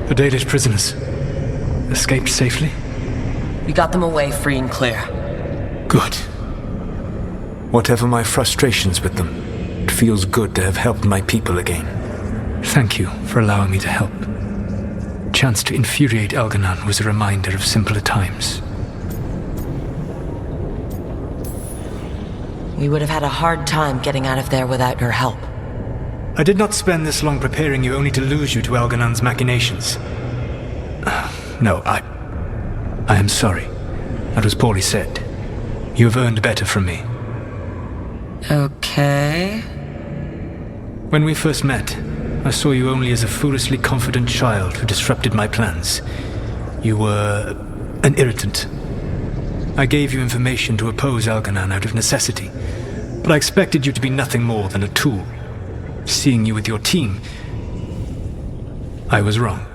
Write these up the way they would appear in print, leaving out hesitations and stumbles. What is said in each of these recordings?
The Dalish prisoners escaped safely? We got them away free and clear. Good. Whatever my frustrations with them, it feels good to have helped my people again. Thank you for allowing me to help. The chance to infuriate Elganon was a reminder of simpler times. We would have had a hard time getting out of there without your help. I did not spend this long preparing you only to lose you to Elganon's machinations. No, I am sorry. That was poorly said. You have earned better from me. Okay. When we first met, I saw you only as a foolishly confident child who disrupted my plans. You were an irritant. I gave you information to oppose Elganon out of necessity, but I expected you to be nothing more than a tool. Seeing you with your team, I was wrong.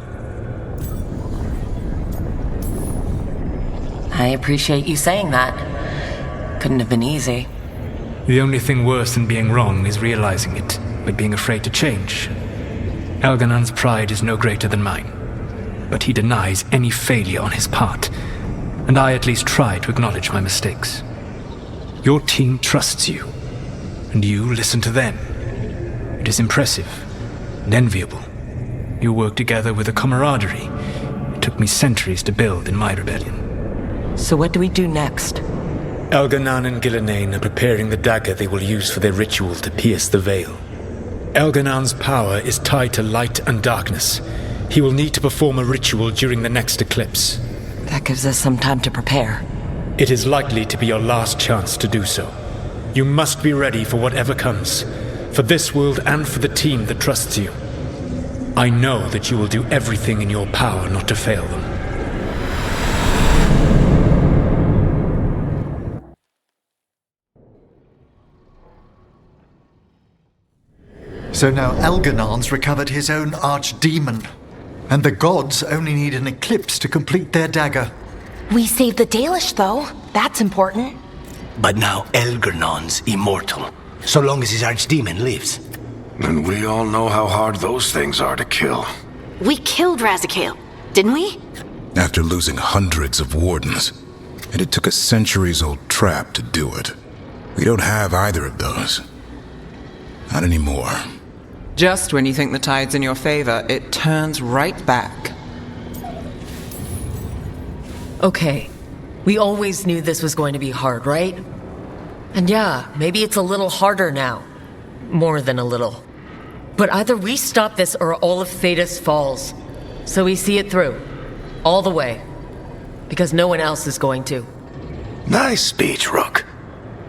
I appreciate you saying that. Couldn't have been easy. The only thing worse than being wrong is realizing it, but being afraid to change. Elganon's pride is no greater than mine, but he denies any failure on his part, and I at least try to acknowledge my mistakes. Your team trusts you, and you listen to them. It is impressive and enviable. You work together with a camaraderie it took me centuries to build in my rebellion. So what do we do next? Elganon and Gillenane are preparing the dagger they will use for their ritual to pierce the veil. Elganon's power is tied to light and darkness. He will need to perform a ritual during the next eclipse. That gives us some time to prepare. It is likely to be your last chance to do so. You must be ready for whatever comes, for this world and for the team that trusts you. I know that you will do everything in your power not to fail them. So now Elganon's recovered his own archdemon, and the gods only need an eclipse to complete their dagger. We saved the Dalish, though. That's important. But now Elganon's immortal, so long as his archdemon lives. And we all know how hard those things are to kill. We killed Razikale, didn't we? After losing hundreds of wardens, and it took a centuries-old trap to do it. We don't have either of those. Not anymore. Just when you think the tide's in your favor, it turns right back. Okay, we always knew this was going to be hard, right? And yeah, maybe it's a little harder now. More than a little. But either we stop this or all of Thedas falls. So we see it through. All the way. Because no one else is going to. Nice speech, Rook.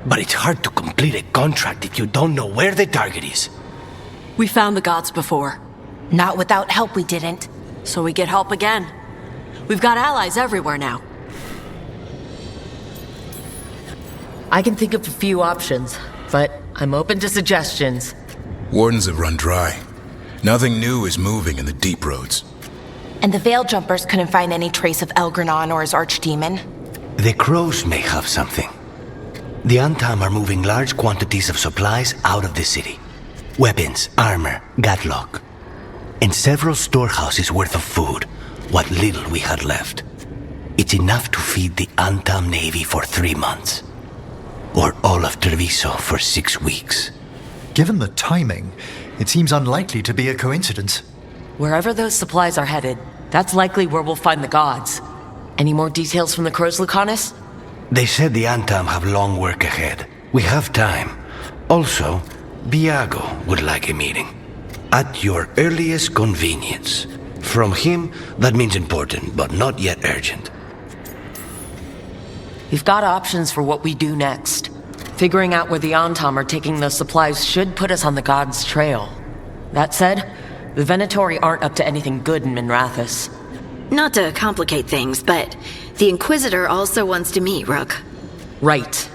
But it's hard to complete a contract if you don't know where the target is. We found the gods before. Not without help, we didn't. So we get help again. We've got allies everywhere now. I can think of a few options, but I'm open to suggestions. Wardens have run dry. Nothing new is moving in the deep roads. And the Veil Jumpers couldn't find any trace of Elganon or his archdemon. The crows may have something. The Antam are moving large quantities of supplies out of the city. Weapons, armor, gatlock. And several storehouses worth of food, what little we had left. It's enough to feed the Antam Navy for 3 months. Or all of Treviso for 6 weeks. Given the timing, it seems unlikely to be a coincidence. Wherever those supplies are headed, that's likely where we'll find the gods. Any more details from the crows, Lucanus? They said the Antam have long work ahead. We have time. Also, Viago would like a meeting. At your earliest convenience. From him, that means important, but not yet urgent. We've got options for what we do next. Figuring out where the Antam are taking those supplies should put us on the gods' trail. That said, the Venatori aren't up to anything good in Minrathous. Not to complicate things, but the Inquisitor also wants to meet Rook. Right.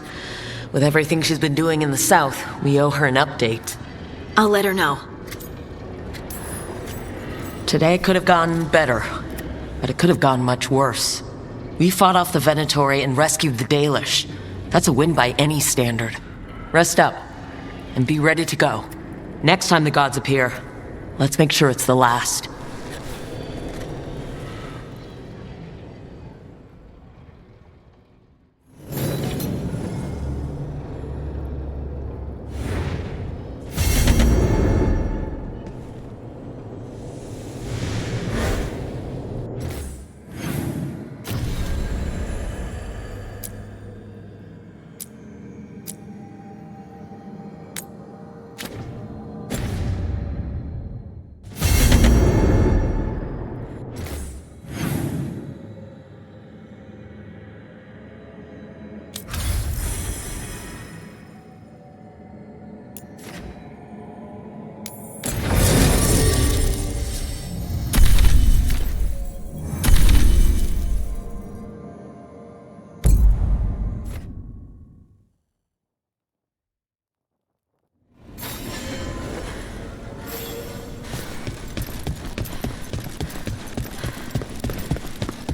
With everything she's been doing in the south, we owe her an update. I'll let her know. Today could have gone better, but it could have gone much worse. We fought off the Venatori and rescued the Dalish. That's a win by any standard. Rest up, and be ready to go. Next time the gods appear, let's make sure it's the last.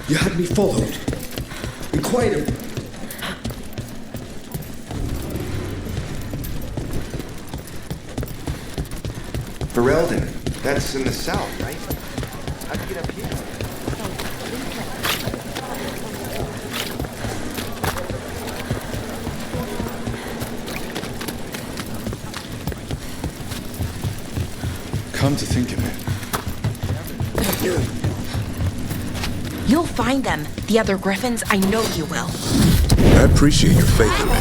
You had me followed. Be quiet. Ferelden, that's in the south, right? How'd you get up here? Come to think of it. You'll find them. The other griffins, I know you will. I appreciate your faith in me.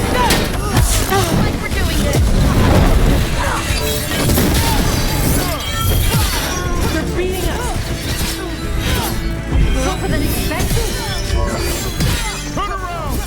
Like we're doing this. They're beating us. Tougher than expected. Turn around.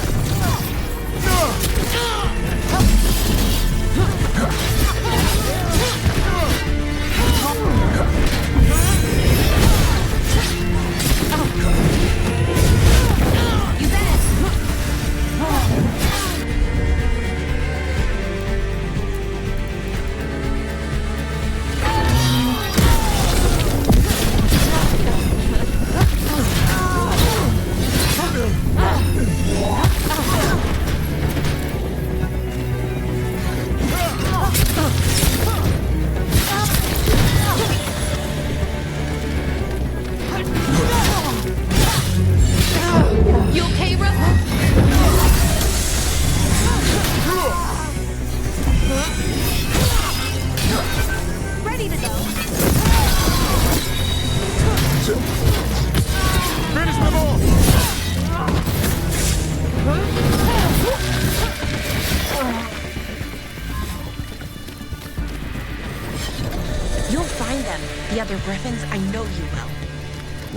You'll find them. The other griffins, I know you will.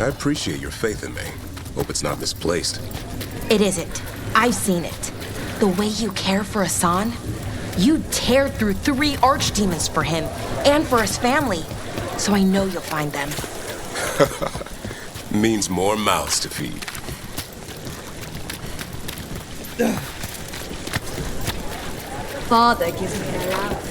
I appreciate your faith in me. Hope it's not misplaced. It isn't. I've seen it. The way you care for Hassan, you tear through 3 archdemons for him and for his family. So I know you'll find them. Means more mouths to feed. Father gives me an allowance.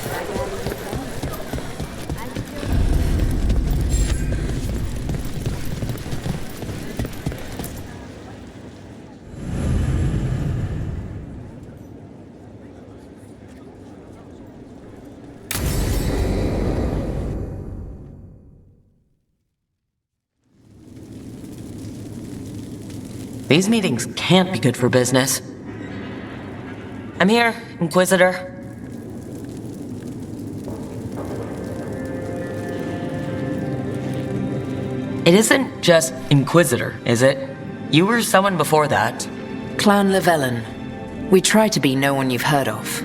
These meetings can't be good for business. I'm here, Inquisitor. It isn't just Inquisitor, is it? You were someone before that. Clan Llewellyn. We try to be no one you've heard of.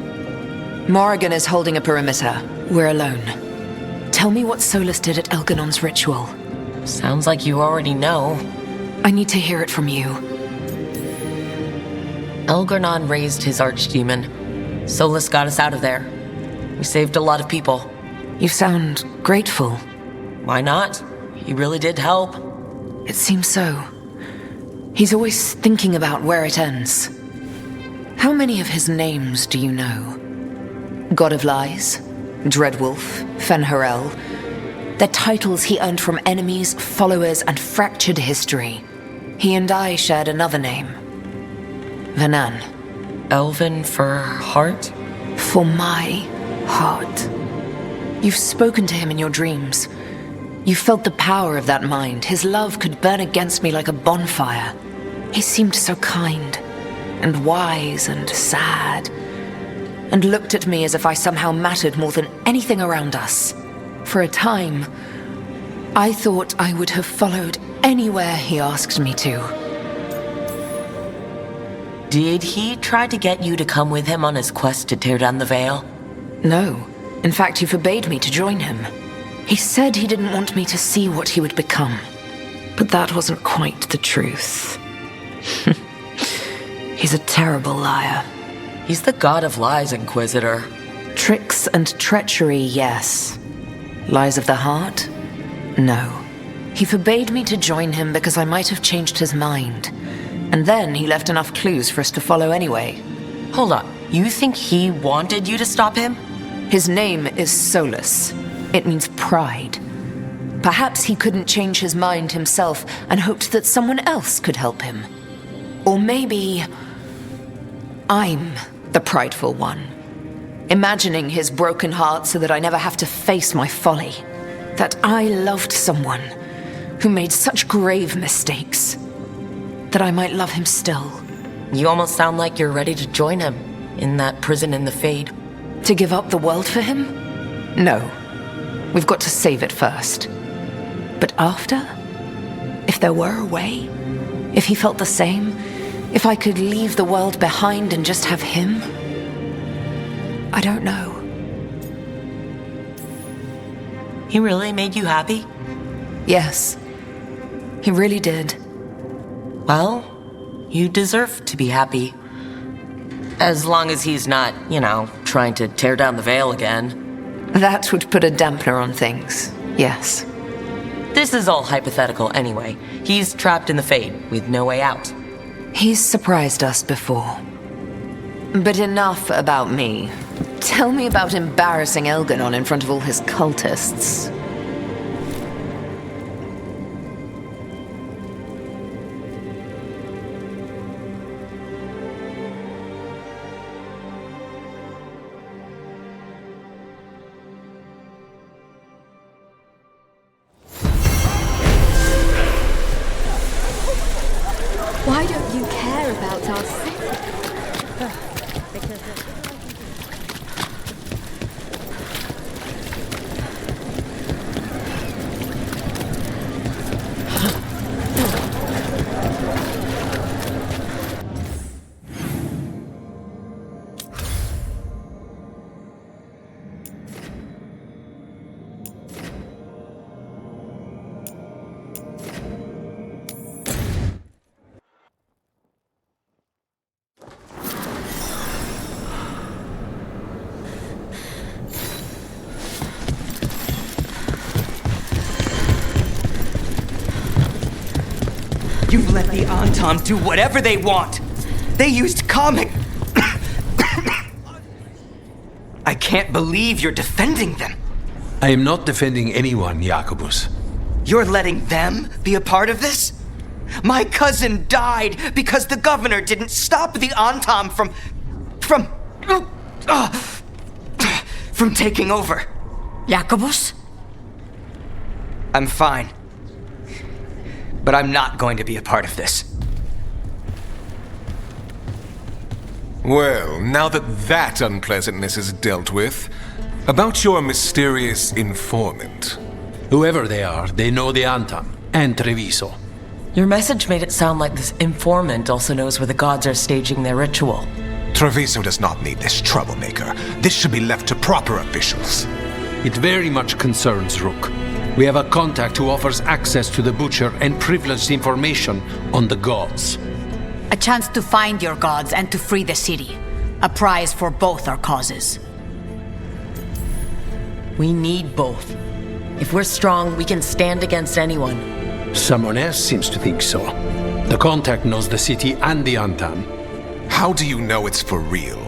Morrigan is holding a perimeter. We're alone. Tell me what Solus did at Elganon's ritual. Sounds like you already know. I need to hear it from you. Elgarnon raised his archdemon. Solus got us out of there. We saved a lot of people. You sound grateful. Why not? He really did help. It seems so. He's always thinking about where it ends. How many of his names do you know? God of Lies, Dreadwolf, Fen'Harel. They're titles he earned from enemies, followers, and fractured history. He and I shared another name. Vanan. Elven for heart? For my heart. You've spoken to him in your dreams. You felt the power of that mind. His love could burn against me like a bonfire. He seemed so kind, and wise, and sad, and looked at me as if I somehow mattered more than anything around us. For a time, I thought I would have followed anywhere he asked me to. Did he try to get you to come with him on his quest to tear down the Veil? No. In fact, he forbade me to join him. He said he didn't want me to see what he would become. But that wasn't quite the truth. He's a terrible liar. He's the god of lies, Inquisitor. Tricks and treachery, yes. Lies of the heart? No. He forbade me to join him because I might have changed his mind. And then he left enough clues for us to follow anyway. Hold on. You think he wanted you to stop him? His name is Solus. It means pride. Perhaps he couldn't change his mind himself and hoped that someone else could help him. Or maybe I'm the prideful one, imagining his broken heart so that I never have to face my folly. That I loved someone who made such grave mistakes, that I might love him still. You almost sound like you're ready to join him in that prison in the Fade. To give up the world for him? No. We've got to save it first. But after? If there were a way? If he felt the same? If I could leave the world behind and just have him? I don't know. He really made you happy? Yes. He really did. Well, you deserve to be happy. As long as he's not, trying to tear down the veil again. That would put a dampener on things, yes. This is all hypothetical anyway. He's trapped in the Fade with no way out. He's surprised us before. But enough about me. Tell me about embarrassing Elganon in front of all his cultists. Why don't you care about our city? You've let the Antam do whatever they want. They used comic... I can't believe you're defending them. I am not defending anyone, Jacobus. You're letting them be a part of this? My cousin died because the governor didn't stop the Antam from taking over. Jacobus? I'm fine. But I'm not going to be a part of this. Well, now that unpleasantness is dealt with, about your mysterious informant. Whoever they are, they know the Antam and Treviso. Your message made it sound like this informant also knows where the gods are staging their ritual. Treviso does not need this troublemaker. This should be left to proper officials. It very much concerns Rook. We have a contact who offers access to the Butcher and privileged information on the gods. A chance to find your gods and to free the city. A prize for both our causes. We need both. If we're strong, we can stand against anyone. Someone else seems to think so. The contact knows the city and the Antam. How do you know it's for real?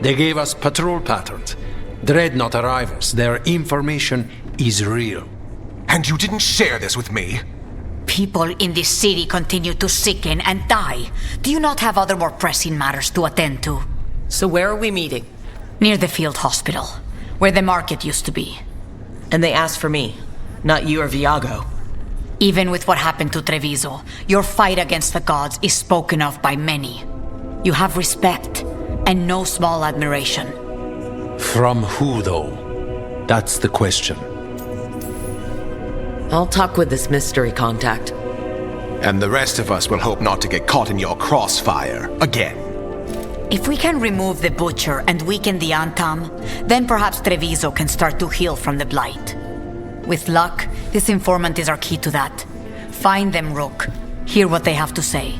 They gave us patrol patterns. Dreadnought arrivals. Their information is real. And you didn't share this with me? People in this city continue to sicken and die. Do you not have other more pressing matters to attend to? So where are we meeting? Near the field hospital, where the market used to be. And they asked for me, not you or Viago. Even with what happened to Treviso, your fight against the gods is spoken of by many. You have respect, and no small admiration. From who, though? That's the question. I'll talk with this mystery contact. And the rest of us will hope not to get caught in your crossfire again. If we can remove the Butcher and weaken the Antam, then perhaps Treviso can start to heal from the blight. With luck, this informant is our key to that. Find them, Rook. Hear what they have to say.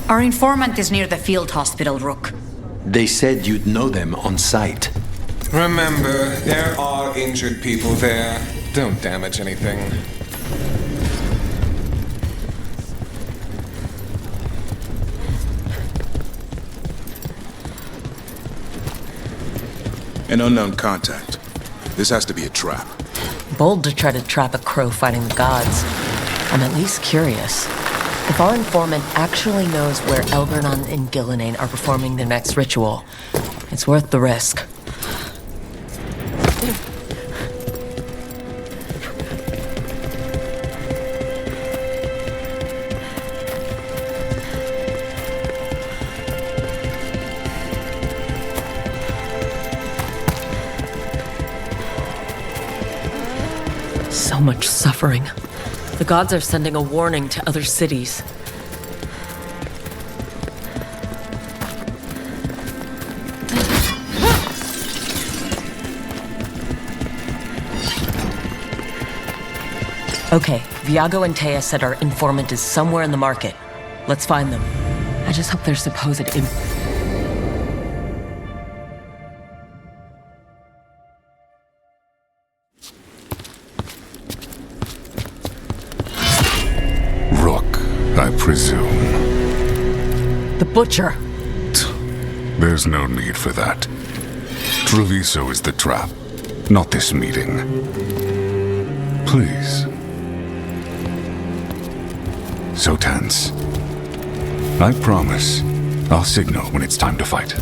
Our informant is near the field hospital, Rook. They said you'd know them on sight. Remember, there are injured people there. Don't damage anything. An unknown contact. This has to be a trap. Bold to try to trap a crow fighting the gods. I'm at least curious. If our informant actually knows where Elgar'nan and Gillenane are performing their next ritual, it's worth the risk. So much suffering. The gods are sending a warning to other cities. Okay, Viago and Taya said our informant is somewhere in the market. Let's find them. I just hope their supposed I presume. The Butcher. There's no need for that. Treviso is the trap, not this meeting. Please. So tense. I promise, I'll signal when it's time to fight.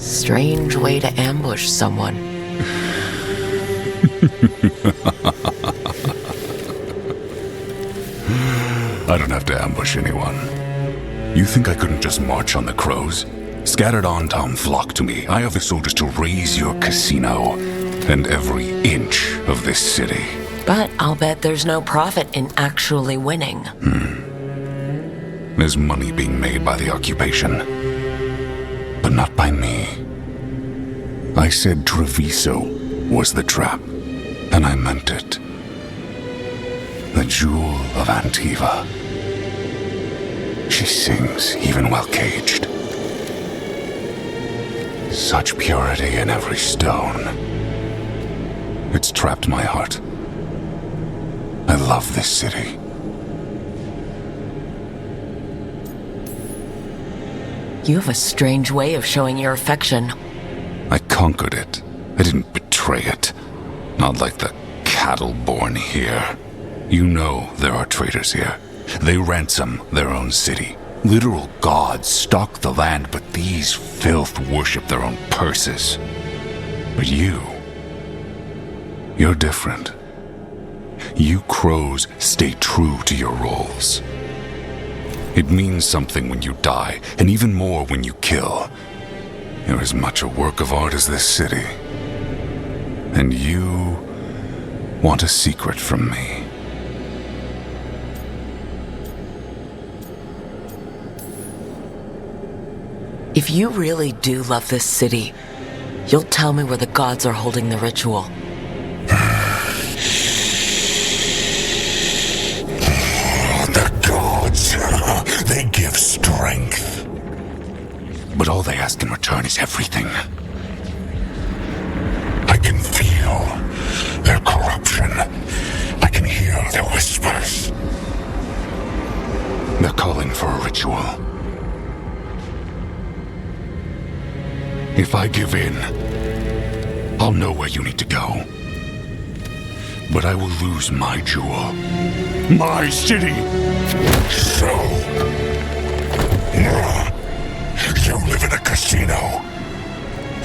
Strange way to ambush someone. I don't have to ambush anyone. You think I couldn't just march on the crows? Scattered on town flock to me. I have the soldiers to raise your casino and every inch of this city. But I'll bet there's no profit in actually winning. There's money being made by the occupation, but not by me. I said Treviso was the trap, and I meant it. The jewel of Antiva. She sings even while caged. Such purity in every stone. It's trapped my heart. I love this city. You have a strange way of showing your affection. I conquered it. I didn't betray it. Not like the cattle born here. You know there are traitors here. They ransom their own city. Literal gods stalk the land, but these filth worship their own purses. But you're different. You crows stay true to your roles. It means something when you die, and even more when you kill. You're as much a work of art as this city. And you want a secret from me. If you really do love this city, you'll tell me where the gods are holding the ritual. The gods, they give strength. But all they ask in return is everything. I can feel their corruption. I can hear their whispers. They're calling for a ritual. If I give in, I'll know where you need to go. But I will lose my jewel. My city! So... you live in a casino.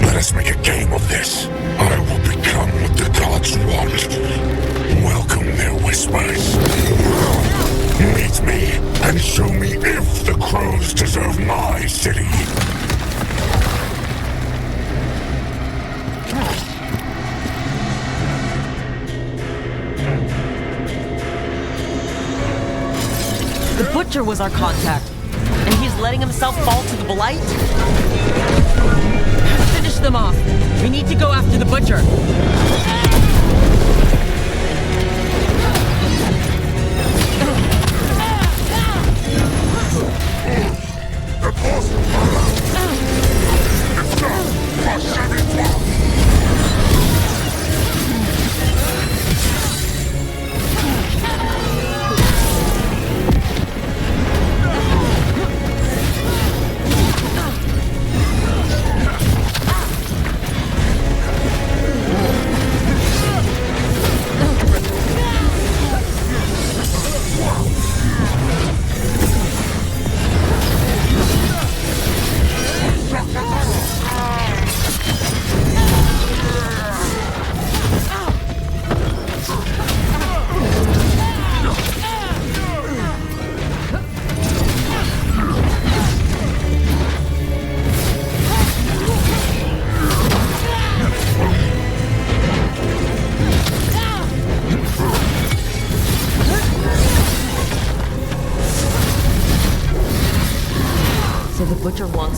Let us make a game of this. I will become what the gods want. Welcome their whispers. Meet me and show me if the crows deserve my city. The Butcher was our contact, and he's letting himself fall to the Blight? Finish them off. We need to go after the Butcher.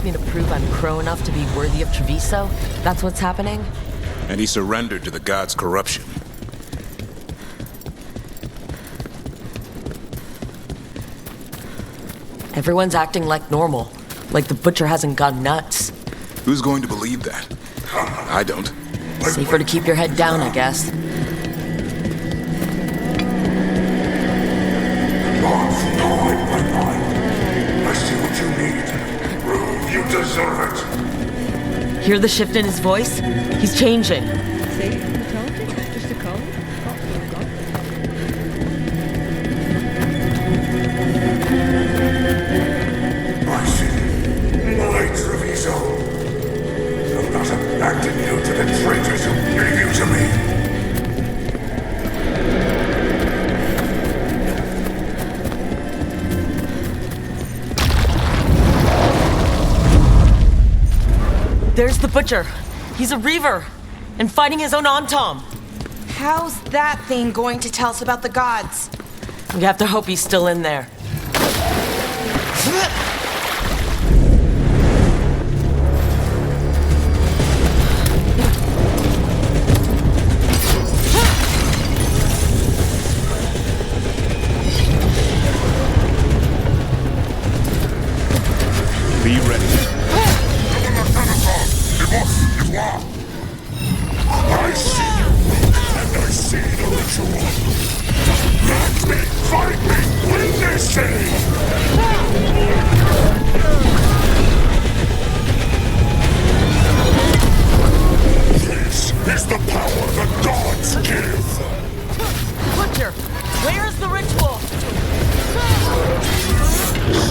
wants me to prove I'm crow enough to be worthy of Treviso? That's what's happening? And he surrendered to the gods' corruption. Everyone's acting like normal. Like the butcher hasn't gone nuts. Who's going to believe that? I don't. Safer to keep your head down, I guess. I see what you need. Prove you deserve it. Hear the shift in his voice? He's changing. See? I told you. Just a cold. I see. My Treviso. I've not abandoned you to the traitors who gave you to me. There's the butcher. He's a reaver. And fighting his own Antom. How's that thing going to tell us about the gods? We have to hope he's still in there. Be ready. I see you, and I see the ritual. Let me fight me win this city! This is the power the gods give. Butcher, where is the ritual?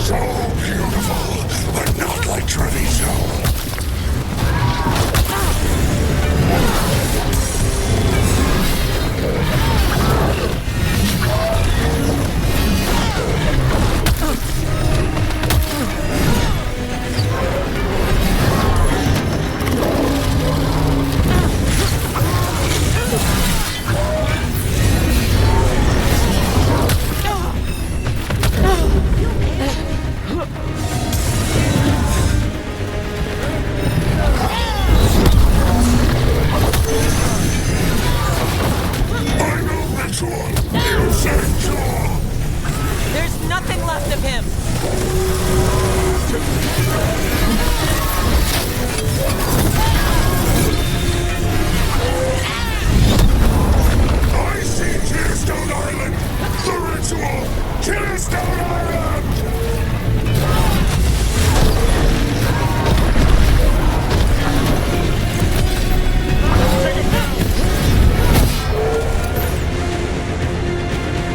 So beautiful, but not like Treviso. There's nothing left of him. I see Tearstone Island! The ritual! Tearstone Island!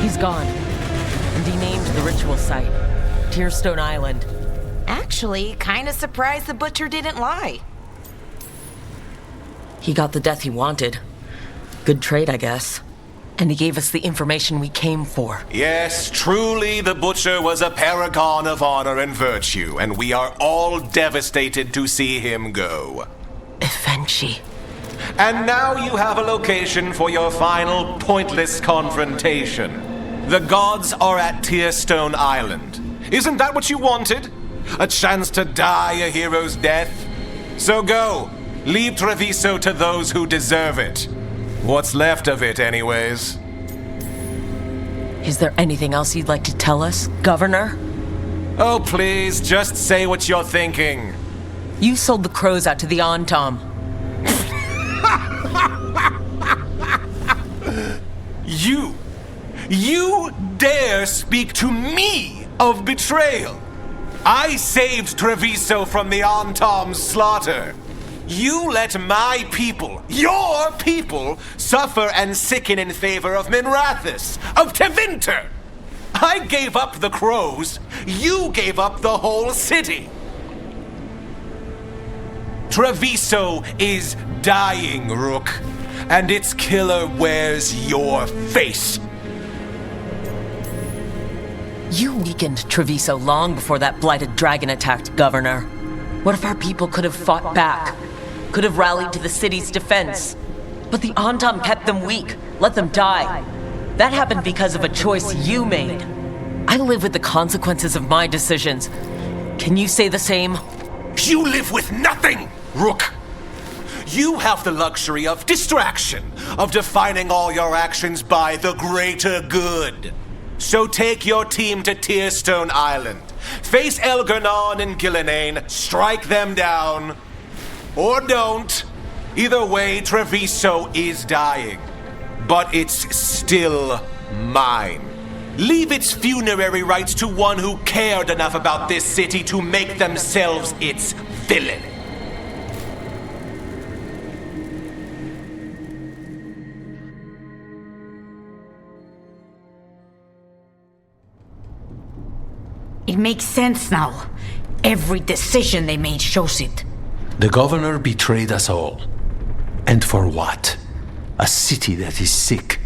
He's gone. And he named the ritual site Tearstone Island. Actually, kinda surprised the butcher didn't lie. He got the death he wanted. Good trade, I guess. And he gave us the information we came for. Yes, truly the Butcher was a paragon of honor and virtue, and we are all devastated to see him go. Eventually. And now you have a location for your final pointless confrontation. The gods are at Tearstone Island. Isn't that what you wanted? A chance to die a hero's death? So go. Leave Treviso to those who deserve it. What's left of it, anyways. Is there anything else you'd like to tell us, Governor? Oh, please, just say what you're thinking. You sold the crows out to the Antom. You dare speak to me of betrayal? I saved Treviso from the Antom's slaughter. You let my people, your people, suffer and sicken in favor of Minrathous, of Tevinter. I gave up the crows. You gave up the whole city. Treviso is dying, Rook, and its killer wears your face. You weakened Treviso long before that blighted dragon attacked, Governor. What if our people could have fought back? Could have rallied to the city's defense? But the Antom kept them weak, let them die. That happened because of a choice you made. I live with the consequences of my decisions. Can you say the same? You live with nothing, Rook. You have the luxury of distraction, of defining all your actions by the greater good. So take your team to Tearstone Island. Face Elgar'nan and Gillenane, strike them down. Or don't. Either way, Treviso is dying. But it's still mine. Leave its funerary rites to one who cared enough about this city to make themselves its villain. It makes sense now. Every decision they made shows it. The governor betrayed us all. And for what? A city that is sick,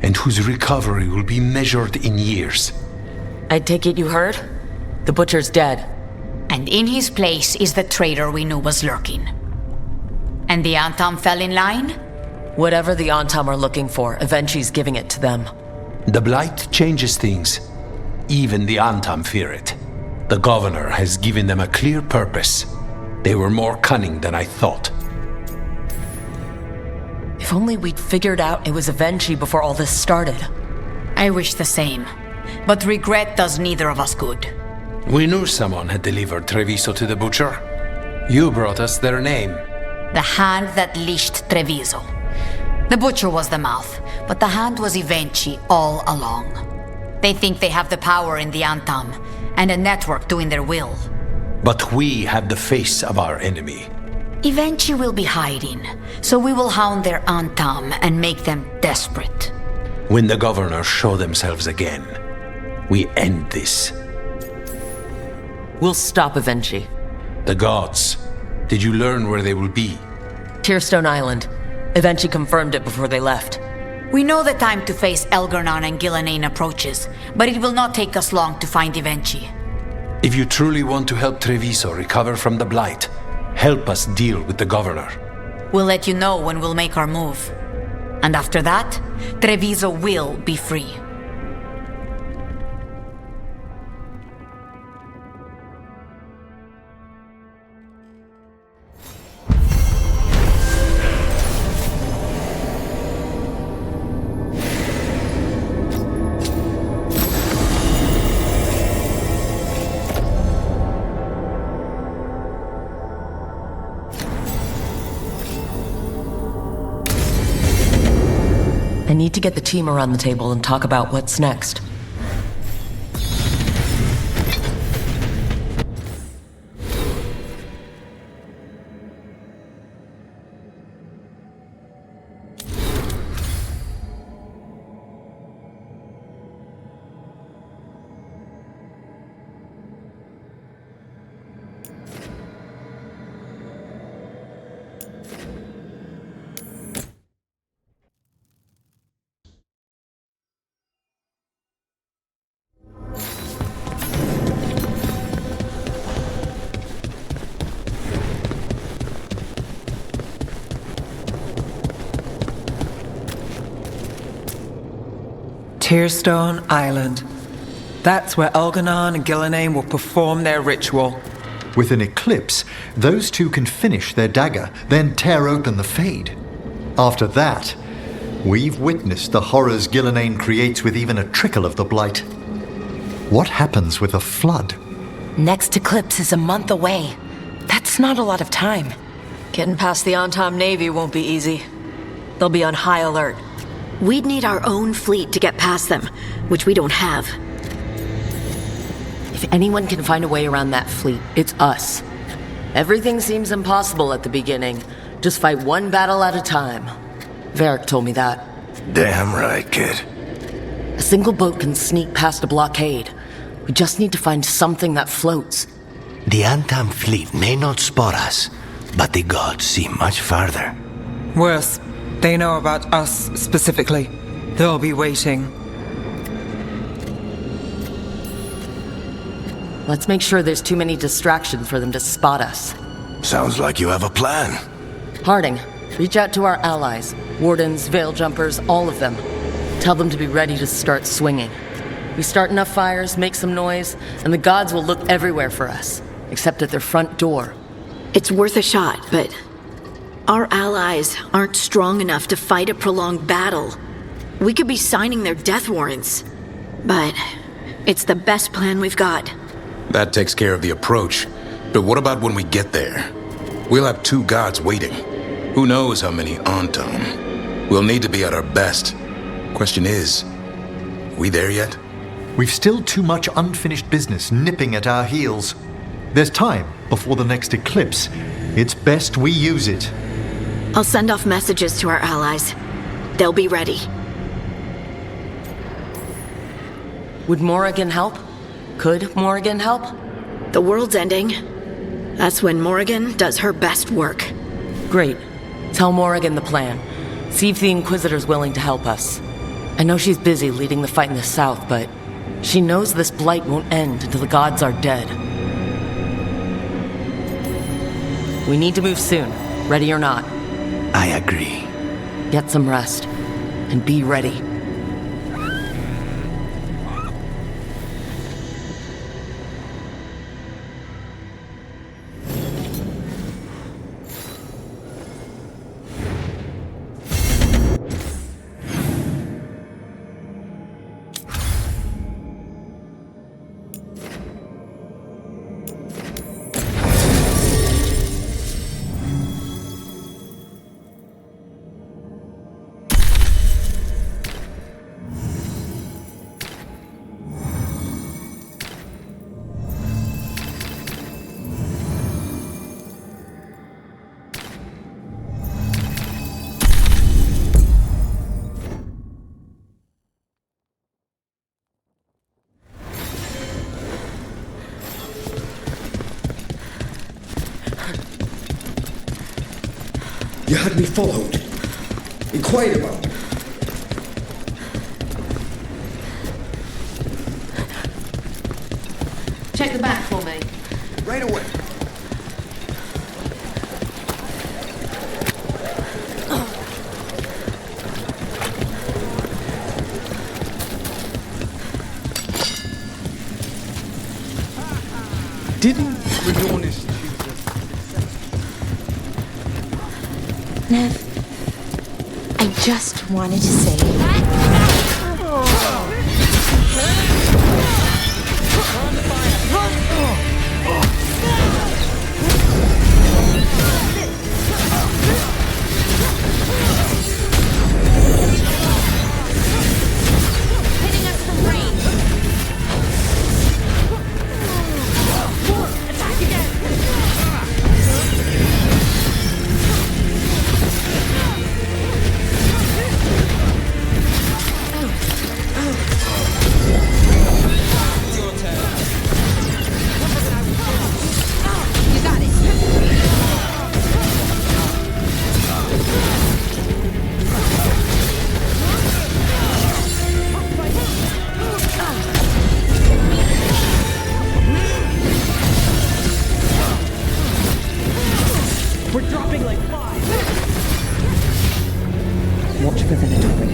and whose recovery will be measured in years. I take it you heard? The Butcher's dead. And in his place is the traitor we knew was lurking. And the Antam fell in line? Whatever the Antam are looking for, Evenchi's giving it to them. The Blight changes things. Even the Antam fear it. The governor has given them a clear purpose. They were more cunning than I thought. If only we'd figured out it was Evenchi before all this started. I wish the same. But regret does neither of us good. We knew someone had delivered Treviso to the Butcher. You brought us their name. The hand that leashed Treviso. The Butcher was the mouth, but the hand was Evenchi all along. They think they have the power in the Antam, and a network doing their will. But we have the face of our enemy. Evenchi will be hiding, so we will hound their Antam and make them desperate. When the governors show themselves again, we end this. We'll stop Evenchi. The gods. Did you learn where they will be? Tearstone Island. Evenchi confirmed it before they left. We know the time to face Elgar'nan and Gillenane approaches, but it will not take us long to find Evenchi. If you truly want to help Treviso recover from the Blight, help us deal with the governor. We'll let you know when we'll make our move. And after that, Treviso will be free. I need to get the team around the table and talk about what's next. Tearstone Island. That's where Elgar'nan and Gillenane will perform their ritual. With an eclipse, those two can finish their dagger, then tear open the Fade. After that, we've witnessed the horrors Gillenane creates with even a trickle of the Blight. What happens with a flood? Next eclipse is a month away. That's not a lot of time. Getting past the Antam Navy won't be easy. They'll be on high alert. We'd need our own fleet to get past them, which we don't have. If anyone can find a way around that fleet, it's us. Everything seems impossible at the beginning. Just fight one battle at a time. Varric told me that. Damn right, kid. A single boat can sneak past a blockade. We just need to find something that floats. The Antam fleet may not spot us, but the gods see much farther. Worse, they know about us specifically. They'll be waiting. Let's make sure there's too many distractions for them to spot us. Sounds like you have a plan. Harding, reach out to our allies. Wardens, Veil Jumpers, all of them. Tell them to be ready to start swinging. We start enough fires, make some noise, and the gods will look everywhere for us. except at their front door. It's worth a shot, but our allies aren't strong enough to fight a prolonged battle. We could be signing their death warrants, but it's the best plan we've got. That takes care of the approach. But what about when we get there? We'll have 2 gods waiting. Who knows how many Antam? We'll need to be at our best. Question is, we there yet? We've still too much unfinished business nipping at our heels. There's time before the next eclipse. It's best we use it. I'll send off messages to our allies. They'll be ready. Would Morrigan help? Could Morrigan help? The world's ending. That's when Morrigan does her best work. Great. Tell Morrigan the plan. See if the Inquisitor's willing to help us. I know she's busy leading the fight in the south, but she knows this blight won't end until the gods are dead. We need to move soon, ready or not. I agree. Get some rest, and be ready. You had me followed. Inquire about me. Check the back for me. Right away. Didn't Rionis choose Nev, I just wanted to say... Hitting us from range. Attack again. We're dropping like flies. Watch for Veilguard.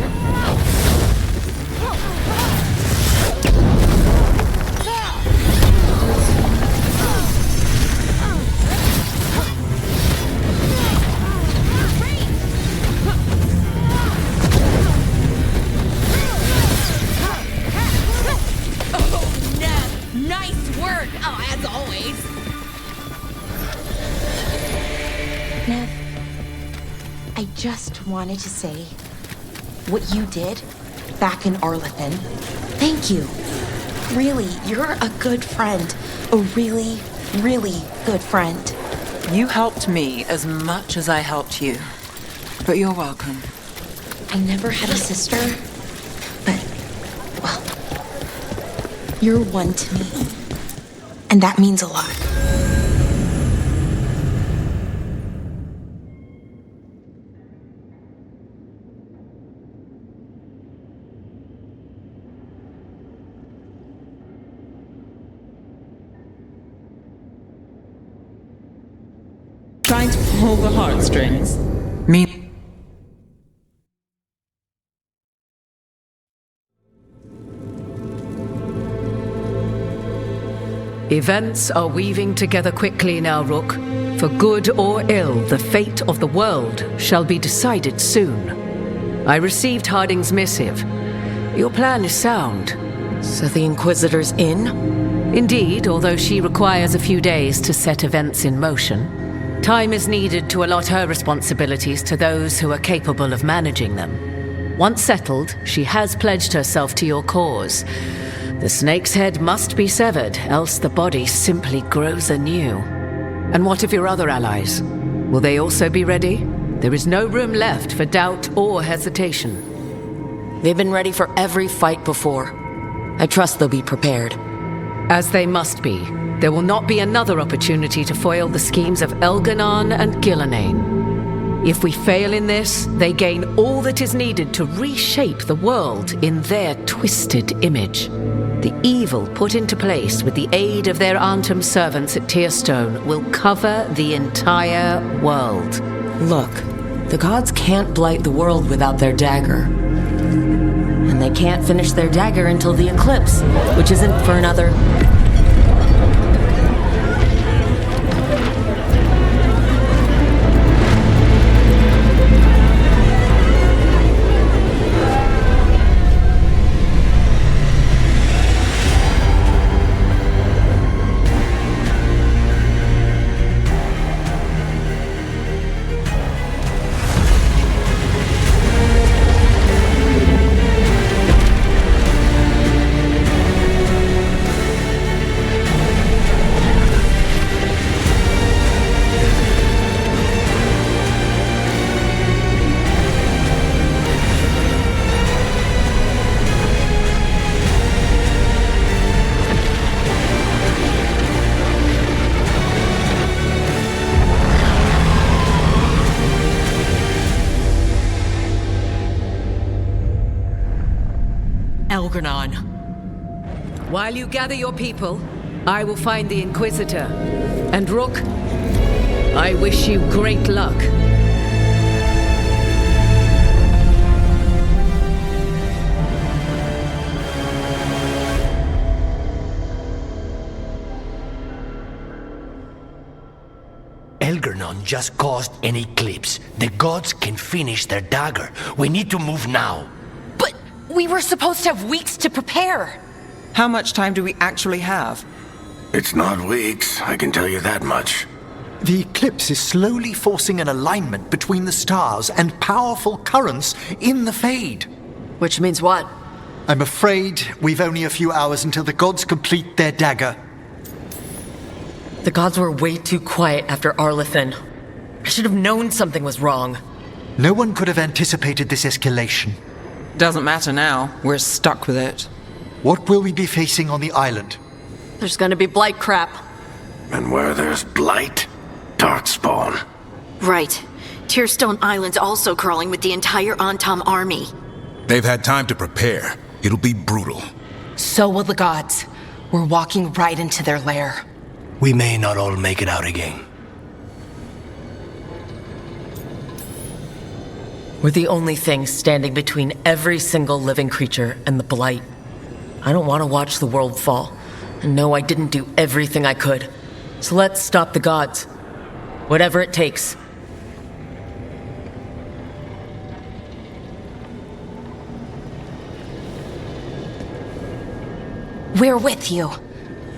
Oh, no. Nice work. Oh, as always. Nev, I just wanted to say what you did back in Arlethan. Thank you. Really, you're a good friend. A really, really good friend. You helped me as much as I helped you. But you're welcome. I never had a sister, but, well, you're one to me. And that means a lot. Trying to pull the heartstrings. Me. Events are weaving together quickly now, Rook. For good or ill, the fate of the world shall be decided soon. I received Harding's missive. Your plan is sound. So the Inquisitor's in? Indeed, although she requires a few days to set events in motion. Time is needed to allot her responsibilities to those who are capable of managing them. Once settled, she has pledged herself to your cause. The snake's head must be severed, else the body simply grows anew. And what of your other allies? Will they also be ready? There is no room left for doubt or hesitation. They've been ready for every fight before. I trust they'll be prepared. As they must be. There will not be another opportunity to foil the schemes of Elganon and Gillenane. If we fail in this, they gain all that is needed to reshape the world in their twisted image. The evil put into place with the aid of their Antum servants at Tearstone will cover the entire world. Look, the gods can't blight the world without their dagger. And they can't finish their dagger until the eclipse, which isn't for another... Elganon. While you gather your people, I will find the Inquisitor. And Rook, I wish you great luck. Elganon just caused an eclipse. The gods can finish their dagger. We need to move now. But we were supposed to have weeks to prepare. How much time do we actually have? It's not weeks, I can tell you that much. The eclipse is slowly forcing an alignment between the stars and powerful currents in the Fade. Which means what? I'm afraid we've only a few hours until the gods complete their dagger. The gods were way too quiet after Arlethan. I should have known something was wrong. No one could have anticipated this escalation. Doesn't matter now. We're stuck with it. What will we be facing on the island? There's gonna be blight crap. And where there's blight, darkspawn. Right. Tearstone Island's also crawling with the entire Antom army. They've had time to prepare. It'll be brutal. So will the gods. We're walking right into their lair. We may not all make it out again. We're the only thing standing between every single living creature and the blight. I don't want to watch the world fall. And no, I didn't do everything I could. So let's stop the gods. Whatever it takes. We're with you.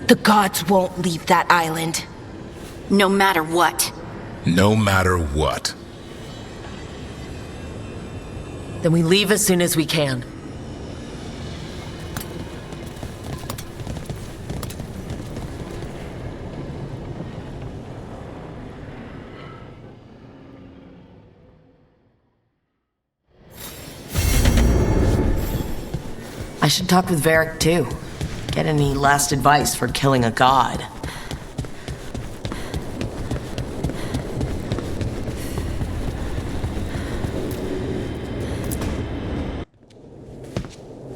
The gods won't leave that island. No matter what. No matter what. Then we leave as soon as we can. I should talk with Varric too. Get any last advice for killing a god.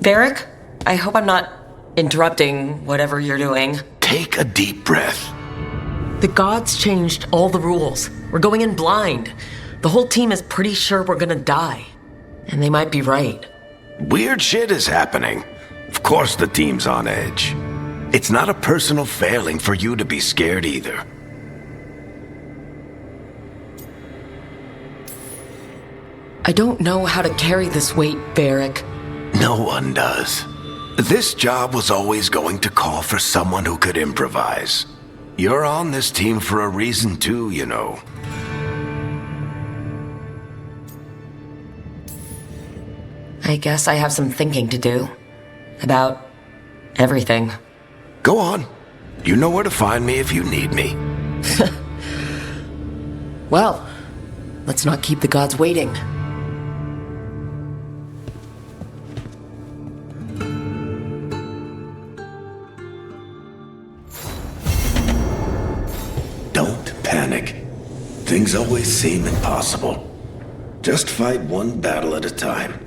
Varric, I hope I'm not interrupting whatever you're doing. Take a deep breath. The gods changed all the rules. We're going in blind. The whole team is pretty sure we're gonna die. And they might be right. Weird shit is happening. Of course the team's on edge. It's not a personal failing for you to be scared either. I don't know how to carry this weight, Varric. No one does. This job was always going to call for someone who could improvise. You're on this team for a reason too, you know. I guess I have some thinking to do. About everything. Go on. You know where to find me if you need me. Well, let's not keep the gods waiting. Don't panic. Things always seem impossible. Just fight one battle at a time.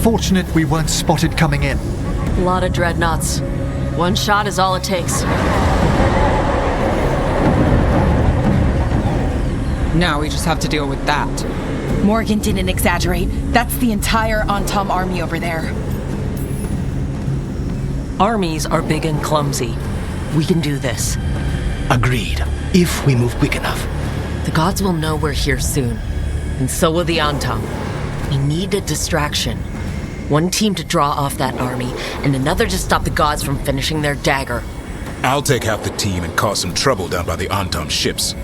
Fortunate we weren't spotted coming in. A lot of dreadnoughts. One shot is all it takes. Now we just have to deal with that. Morgan didn't exaggerate. That's the entire Antom army over there. Armies are big and clumsy. We can do this. Agreed. If we move quick enough. The gods will know we're here soon. And so will the Antom. We need a distraction. One team to draw off that army, and another to stop the gods from finishing their dagger. I'll take half the team and cause some trouble down by the Antom ships.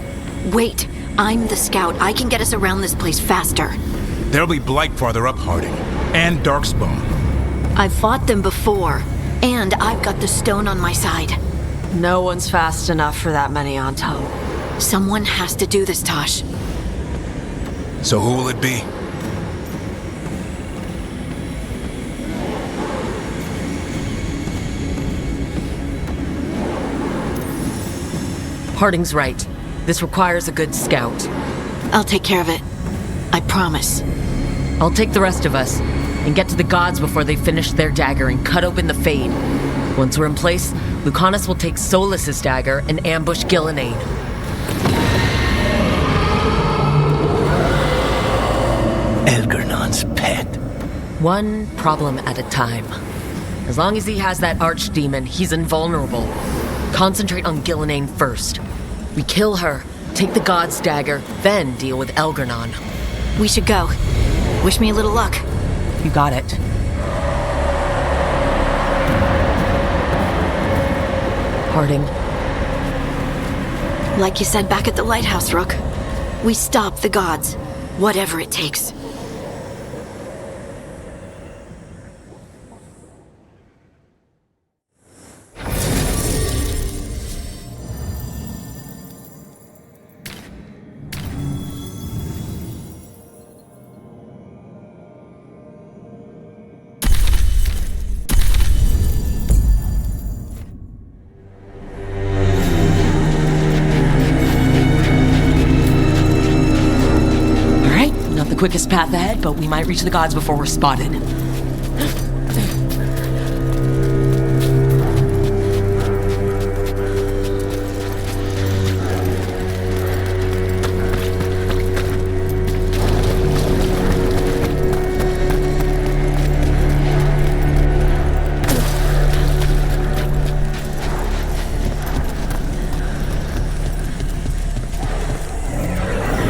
Wait, I'm the scout. I can get us around this place faster. There'll be Blight farther up, Harding. And Darkspawn. I've fought them before, and I've got the stone on my side. No one's fast enough for that many Antom. Someone has to do this, Tosh. So who will it be? Harding's right. This requires a good scout. I'll take care of it. I promise. I'll take the rest of us and get to the gods before they finish their dagger and cut open the Fade. Once we're in place, Lucanus will take Solus's dagger and ambush Gillenane. Elgernon's pet. One problem at a time. As long as he has that archdemon, he's invulnerable. Concentrate on Gillenane first. We kill her, take the god's dagger, then deal with Elgernon. We should go. Wish me a little luck. You got it. Harding. Like you said back at the lighthouse, Rook. We stop the gods, whatever it takes. Quickest path ahead, but we might reach the gods before we're spotted.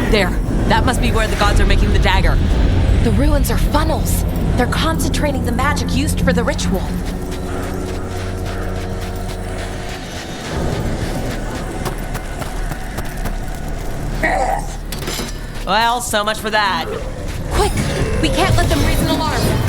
There. That must be where the gods are making the dagger. The ruins are funnels. They're concentrating the magic used for the ritual. Well, so much for that. Quick! We can't let them raise an alarm!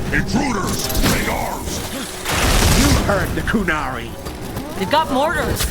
Intruders! Take arms! You heard the Kunari. They've got mortars.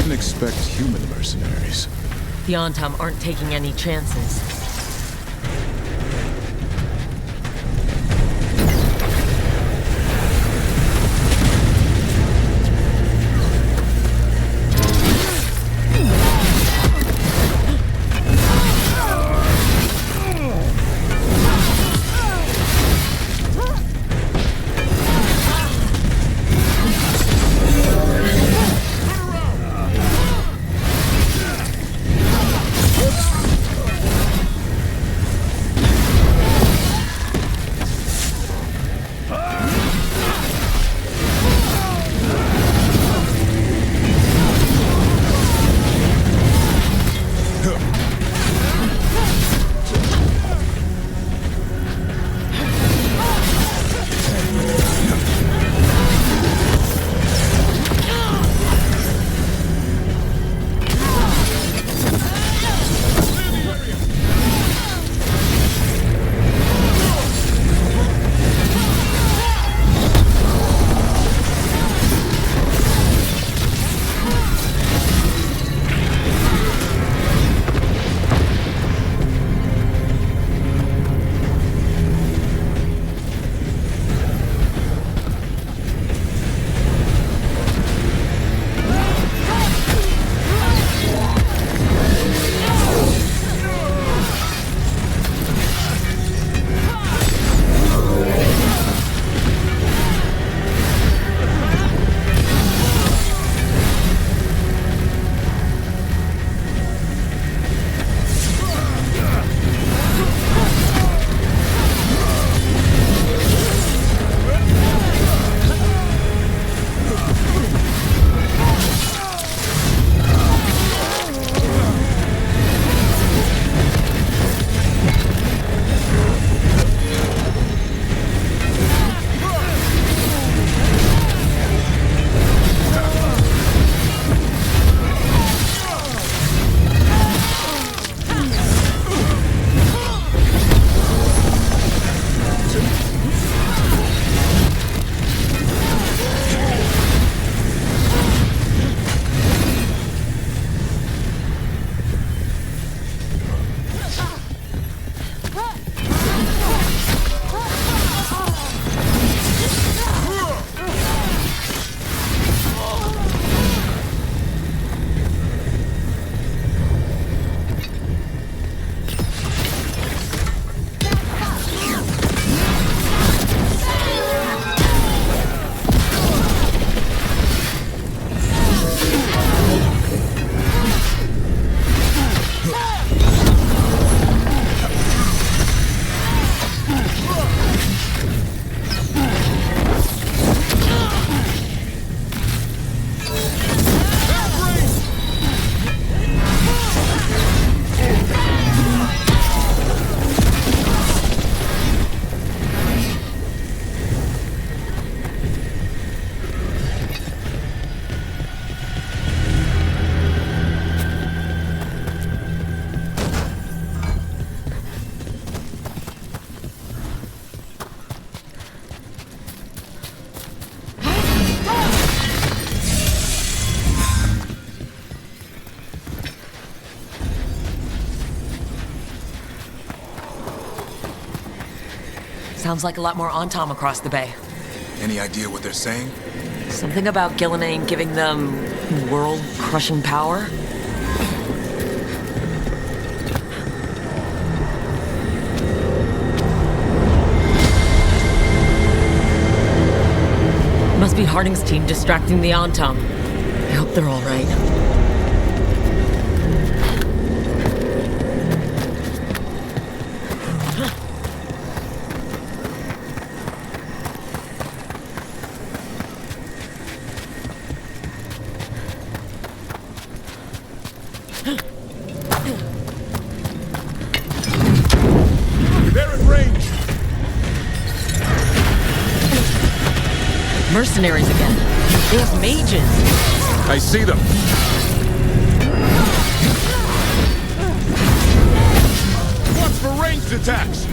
Expect human mercenaries. The Antam aren't taking any chances. Sounds like a lot more Antom across the bay. Any idea what they're saying? Something about Gillenane giving them world-crushing power? Must be Harding's team distracting the Antom. I hope they're all right. They're in range! Mercenaries again. They have mages. I see them. Watch for ranged attacks!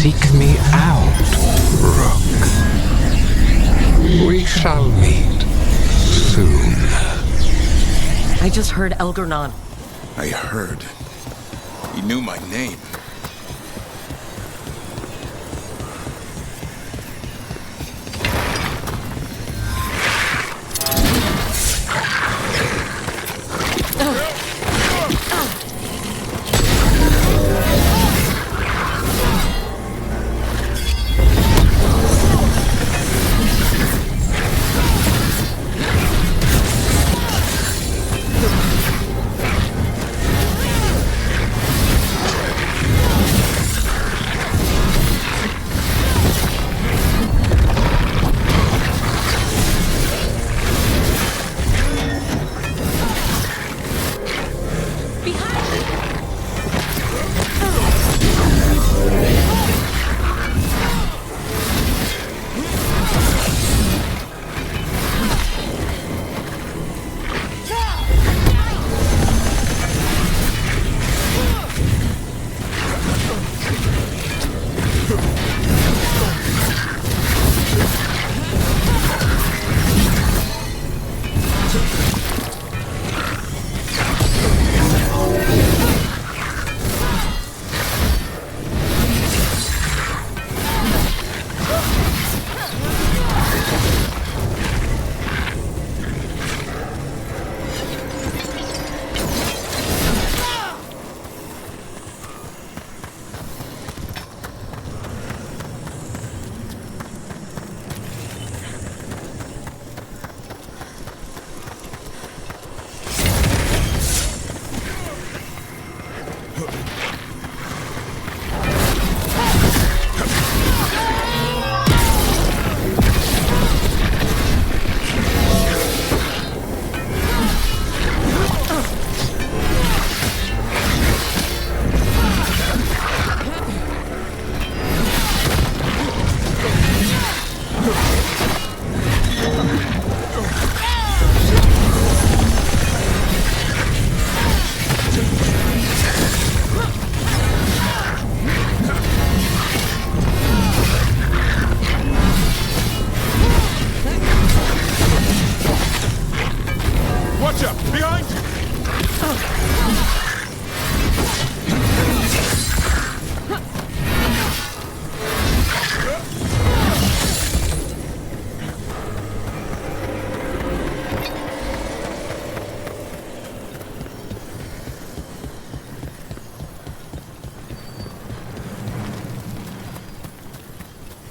Seek me out, Rook. We shall meet soon. I just heard Elgar'nan. I heard. He knew my name.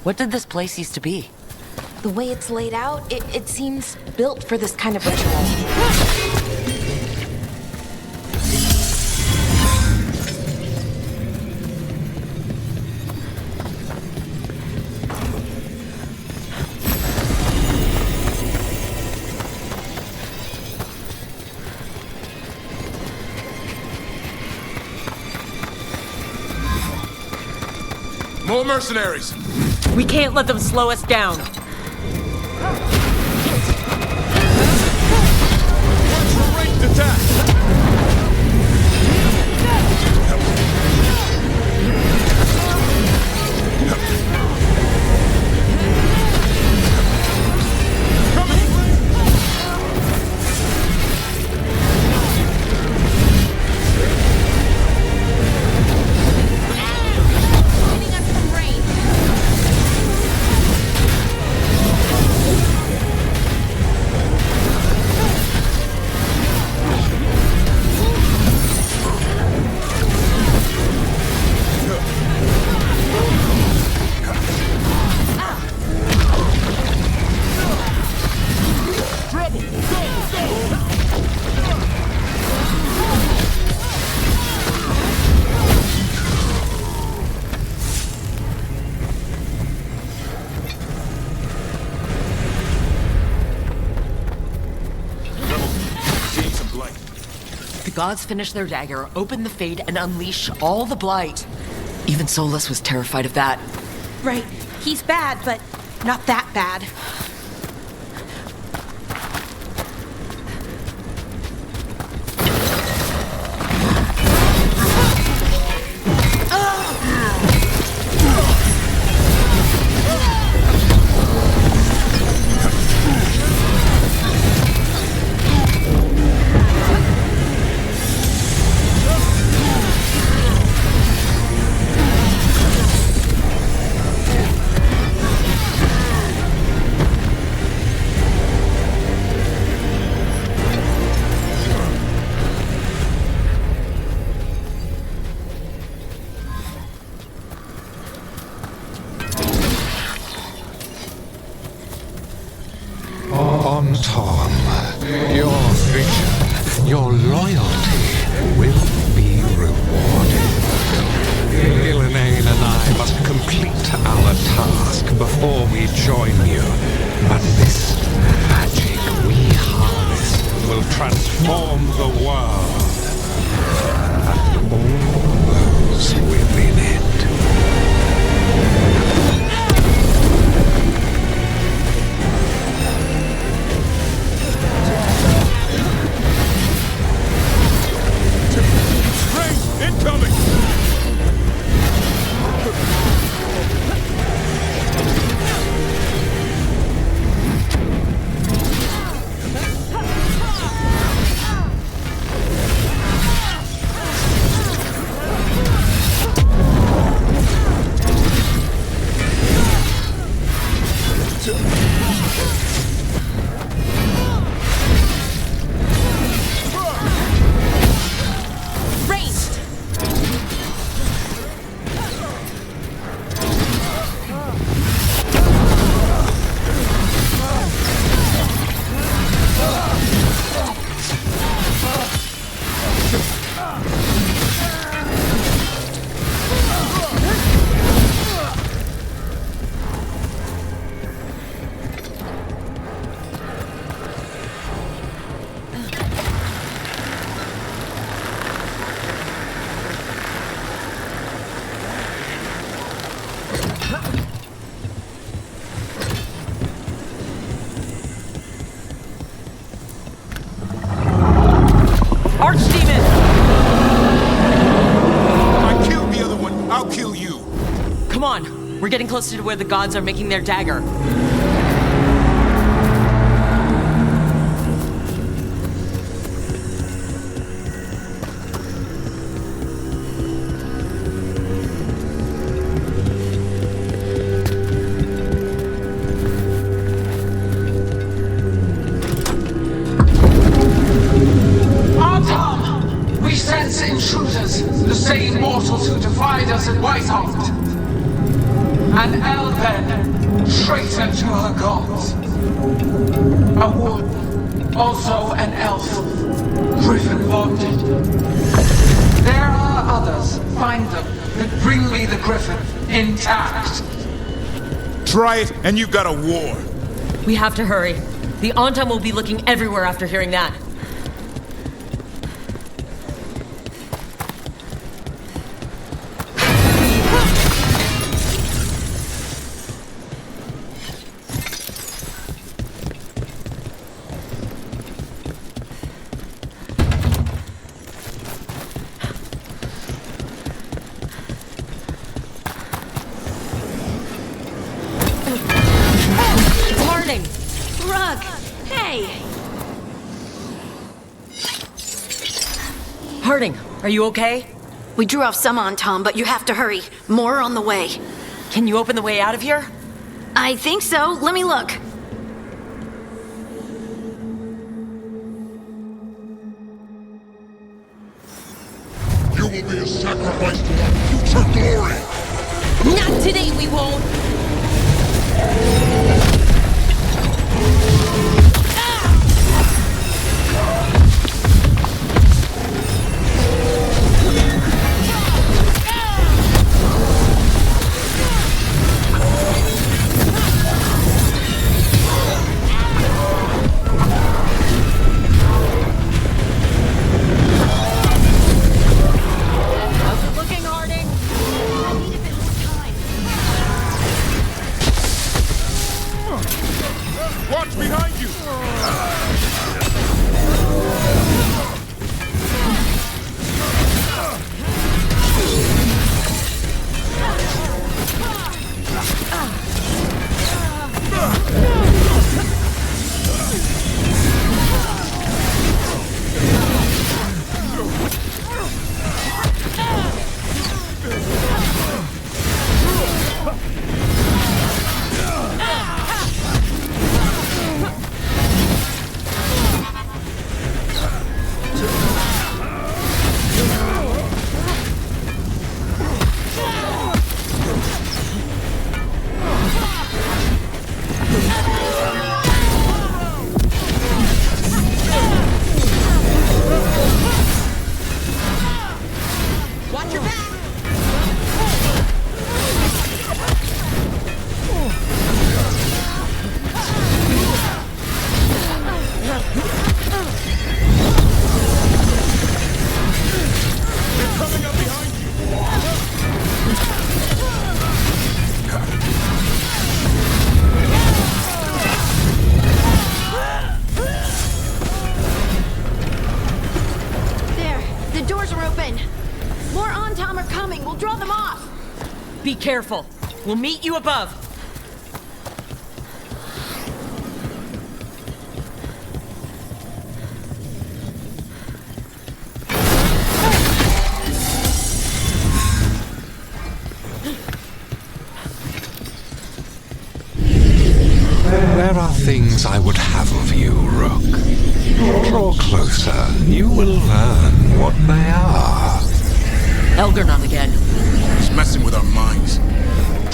What did this place used to be? The way it's laid out, it seems built for this kind of ritual. More mercenaries! We can't let them slow us down. Watch for ranged attack! Gods finish their dagger, open the Fade, and unleash all the blight. Even Solus was terrified of that. Right. He's bad, but not that bad. Tom, your vision, your loyalty will be rewarded. Gillenane and I must complete our task before we join you. But this magic we harness will transform the world. And all those within it. Incoming! We're getting closer to where the gods are making their dagger. Artom! We sense intruders, the same mortals who defied us at Whitehall. An Elven, traitor to her gods. A warden, also an elf, griffin bonded. There are others. Find them and bring me the griffin intact. Try it, and you've got a war. We have to hurry. The Antam will be looking everywhere after hearing that. Rug! Hey! Harding, are you okay? We drew off some on Tom, but you have to hurry. More on the way. Can you open the way out of here? I think so. Let me look. You will be a sacrifice to our future glory! Not today, we won't! Watch behind you! Be careful. We'll meet you above. There are things I would have of you, Rook. Draw closer. You will learn what they are. Elgarnon again. He's messing with our minds.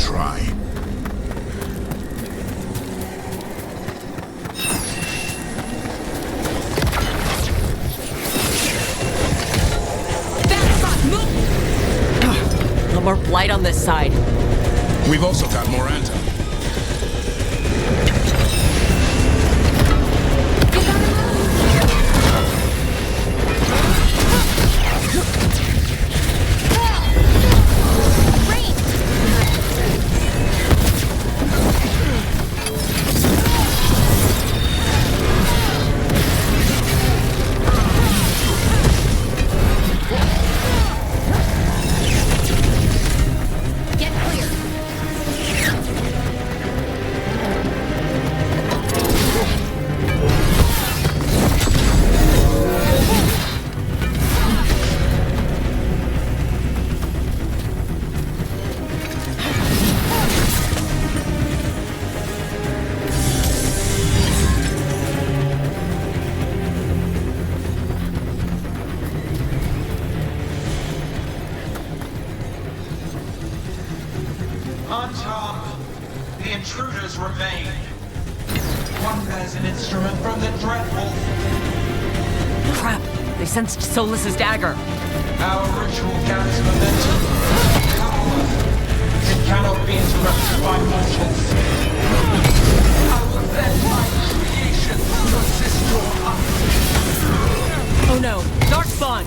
Try. No more blight on this side. We've also got more anti. remain. One bears an instrument from the Dreadwolf. Crap! They sensed Solus's dagger. Our ritual gathers momentum. Power. It cannot be interrupted by mortals. I will let my creation resist your unleash. Oh no! Darkspawn!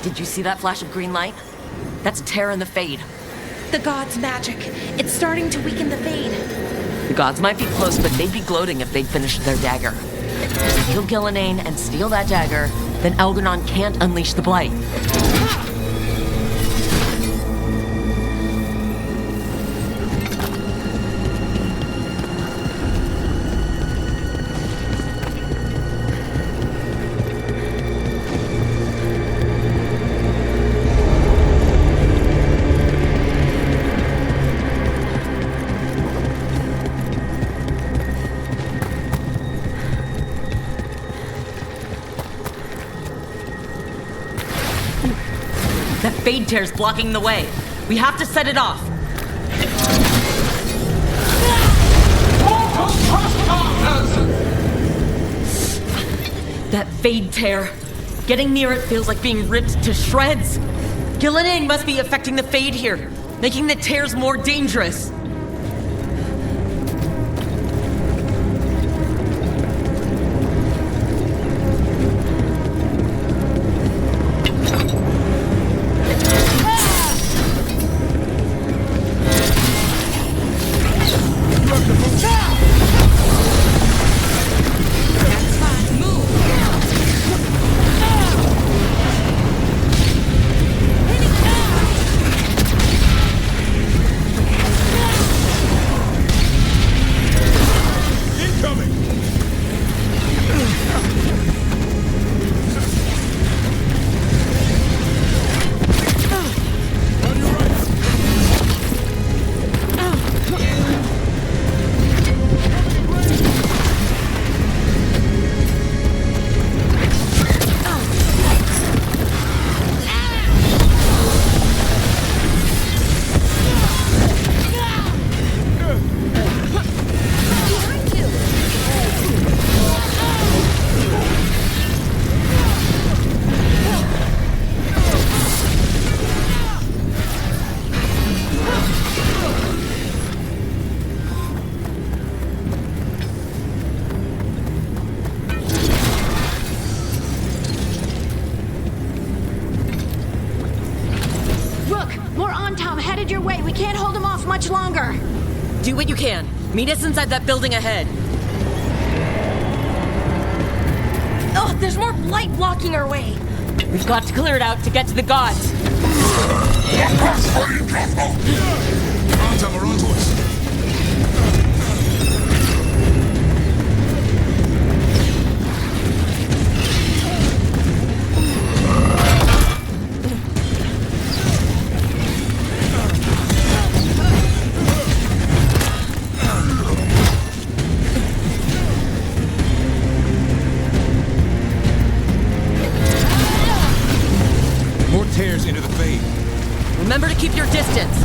Did you see that flash of green light? That's Terra and the Fade. The gods' magic. It's starting to weaken the Fade. The gods might be close, but they'd be gloating if they'd finished their dagger. If we kill Gillenane and steal that dagger, then Elganon can't unleash the Blight. That Fade Tear's blocking the way. We have to set it off. That Fade Tear. Getting near it feels like being ripped to shreds. Gillenane must be affecting the Fade here, making the tears more dangerous. head your way. We can't hold him off much longer. Do what you can. Meet us inside that building ahead. Oh, there's more light blocking our way. We've got to clear it out to get to the gods. Antam are onto us. More tears into the fade. Remember to keep your distance.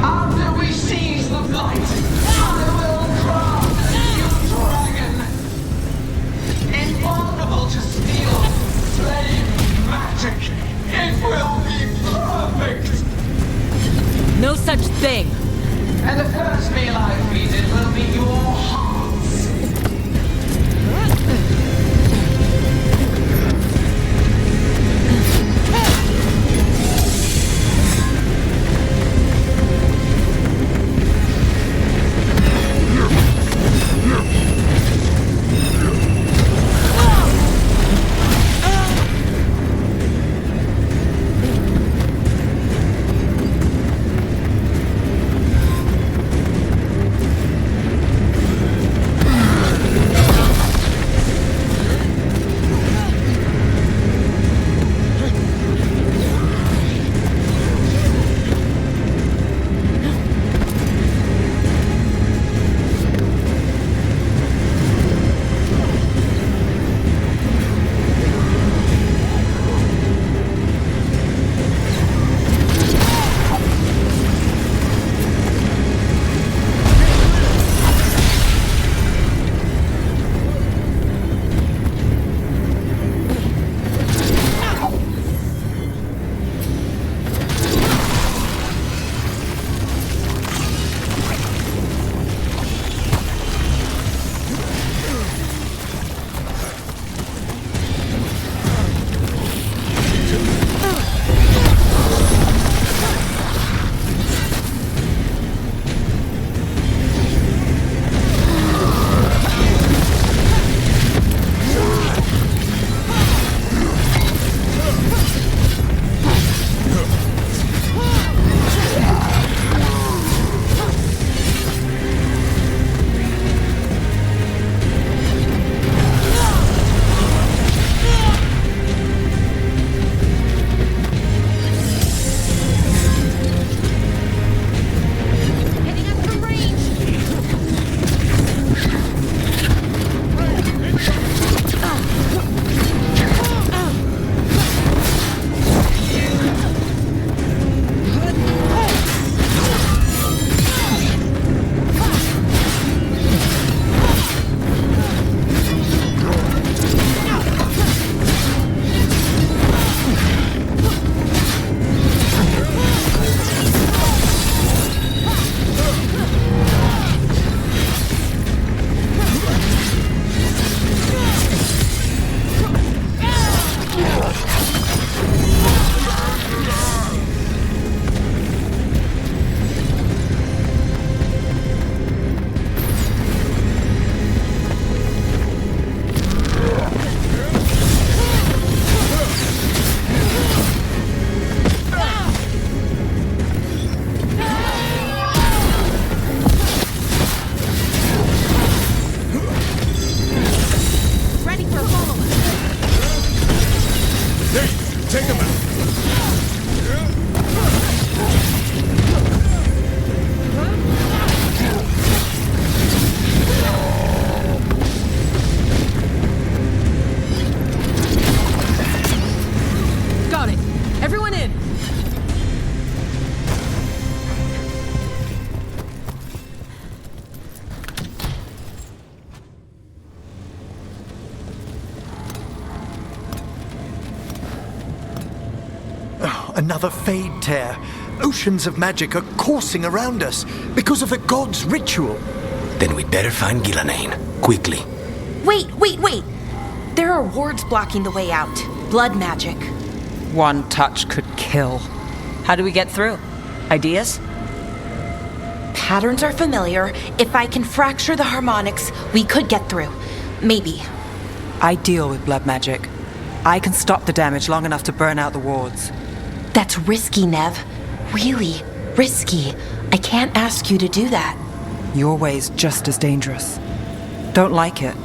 After we seize the blight, I will crown you dragon. Invulnerable to steel, flame, magic. It will be perfect. No such thing. And the first meal I feed it will be your hearts. Another fade tear. Oceans of magic are coursing around us because of the god's ritual. Then we'd better find Gillenane. Quickly. Wait! There are wards blocking the way out. Blood magic. One touch could kill. How do we get through? Ideas? Patterns are familiar. If I can fracture the harmonics, we could get through. Maybe. I deal with blood magic. I can stop the damage long enough to burn out the wards. That's risky, Nev. Really risky. I can't ask you to do that. Your way's just as dangerous. Don't like it,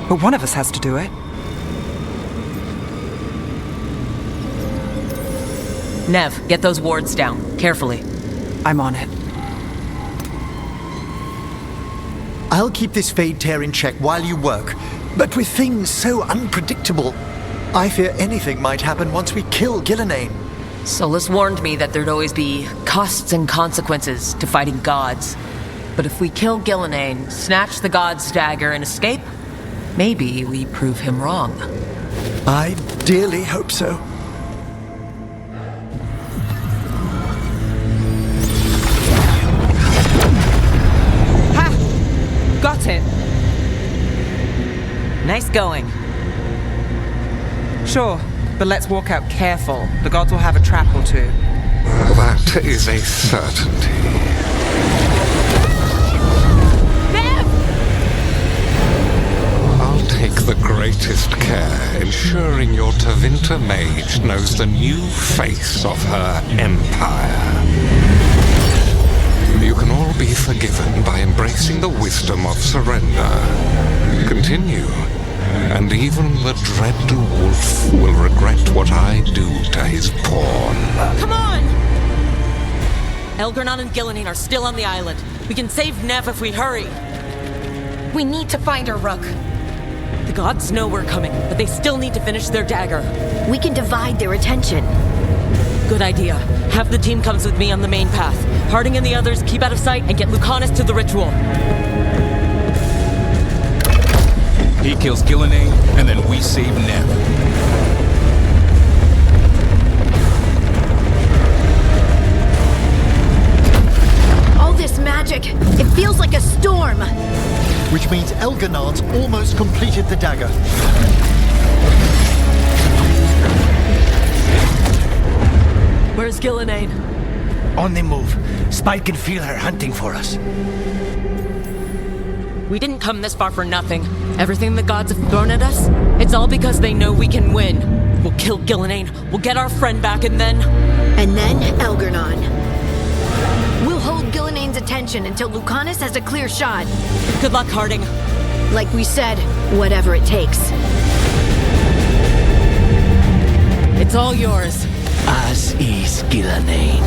but one of us has to do it. Nev, get those wards down. Carefully. I'm on it. I'll keep this fade tear in check while you work. But with things so unpredictable, I fear anything might happen once we kill Gillenane. Solus warned me that there'd always be costs and consequences to fighting gods. But if we kill Gillenane, snatch the god's dagger, and escape, maybe we prove him wrong. I dearly hope so. Got it! Nice going. Sure, but let's walk out careful. The gods will have a trap or two. That is a certainty. I'll take the greatest care ensuring your Tevinter mage knows the new face of her empire. You can all be forgiven by embracing the wisdom of surrender. Continue, and even the dread wolf will regret what I do to his pawn. Come on! Elgranon and Gillenane are still on the island. We can save Nev if we hurry. We need to find her, Rook. The gods know we're coming, but they still need to finish their dagger. We can divide their attention. Good idea. Have the team comes with me on the main path. Harding and the others keep out of sight and get Lucanus to the ritual. He kills Gillenane, and then we save Nev. All this magic, it feels like a storm. Which means Elganon's almost completed the dagger. Where's Gillenane? On the move. Spike can feel her hunting for us. We didn't come this far for nothing. Everything the gods have thrown at us, it's all because they know we can win. We'll kill Gillenane, we'll get our friend back, and then... And then Elgranon. We'll hold Gillenane's attention until Lucanus has a clear shot. Good luck, Harding. Like we said, whatever it takes. It's all yours. As is Gillenane.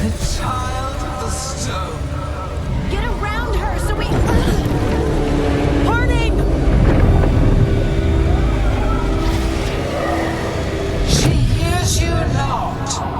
The child of the stone. Get around her so we... Harding! She hears you not.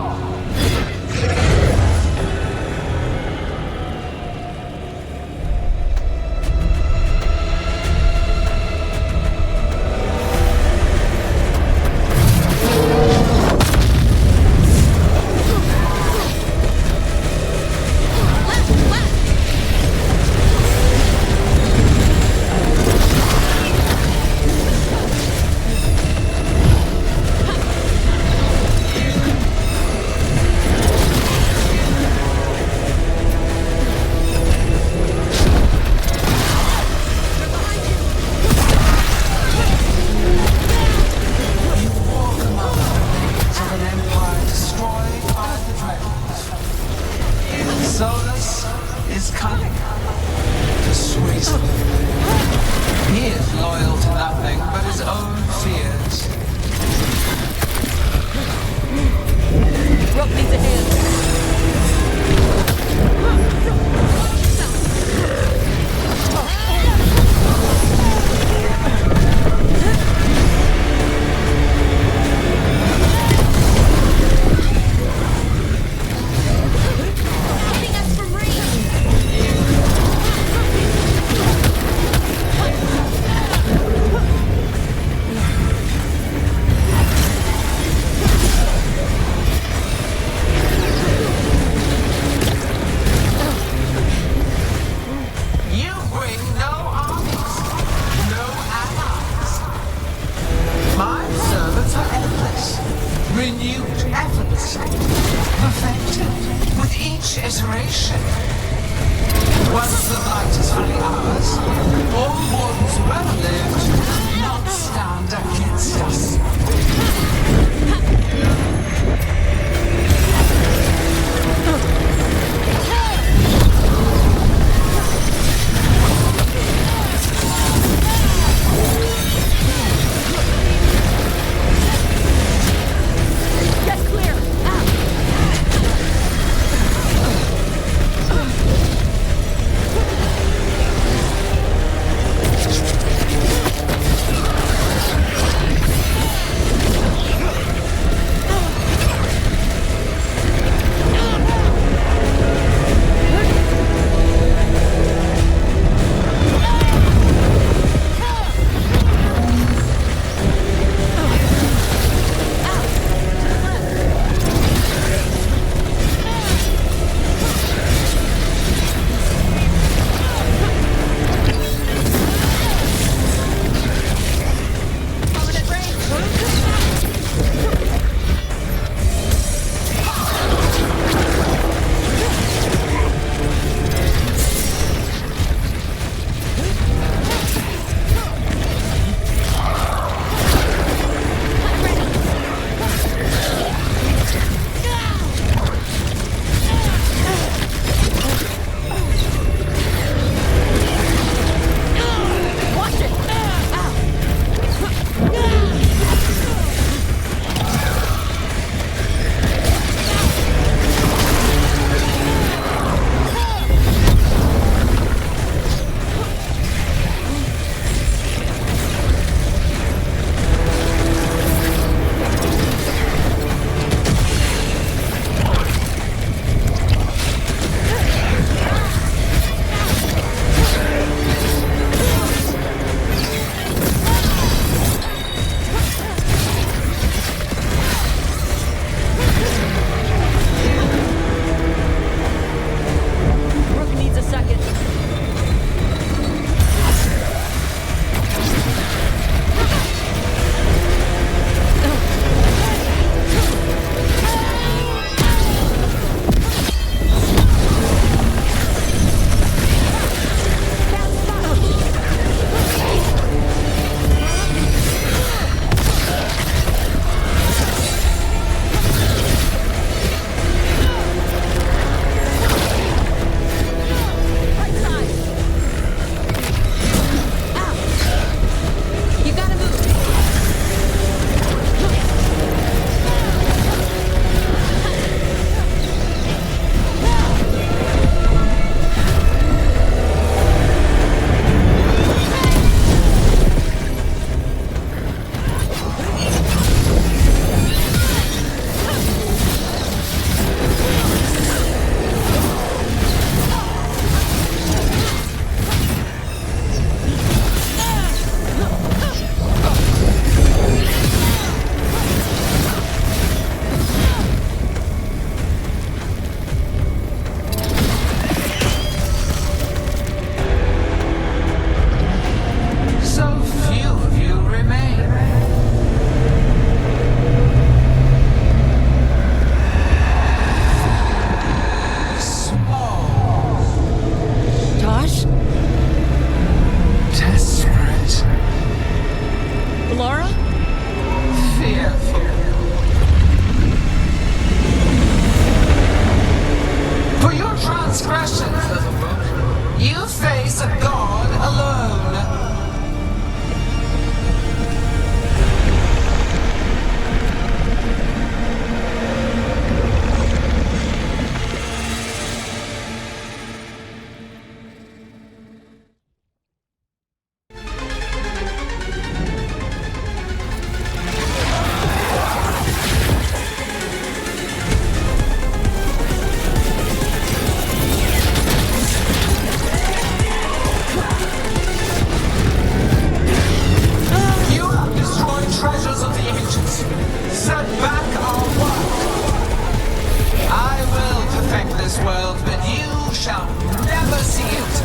shall never see it.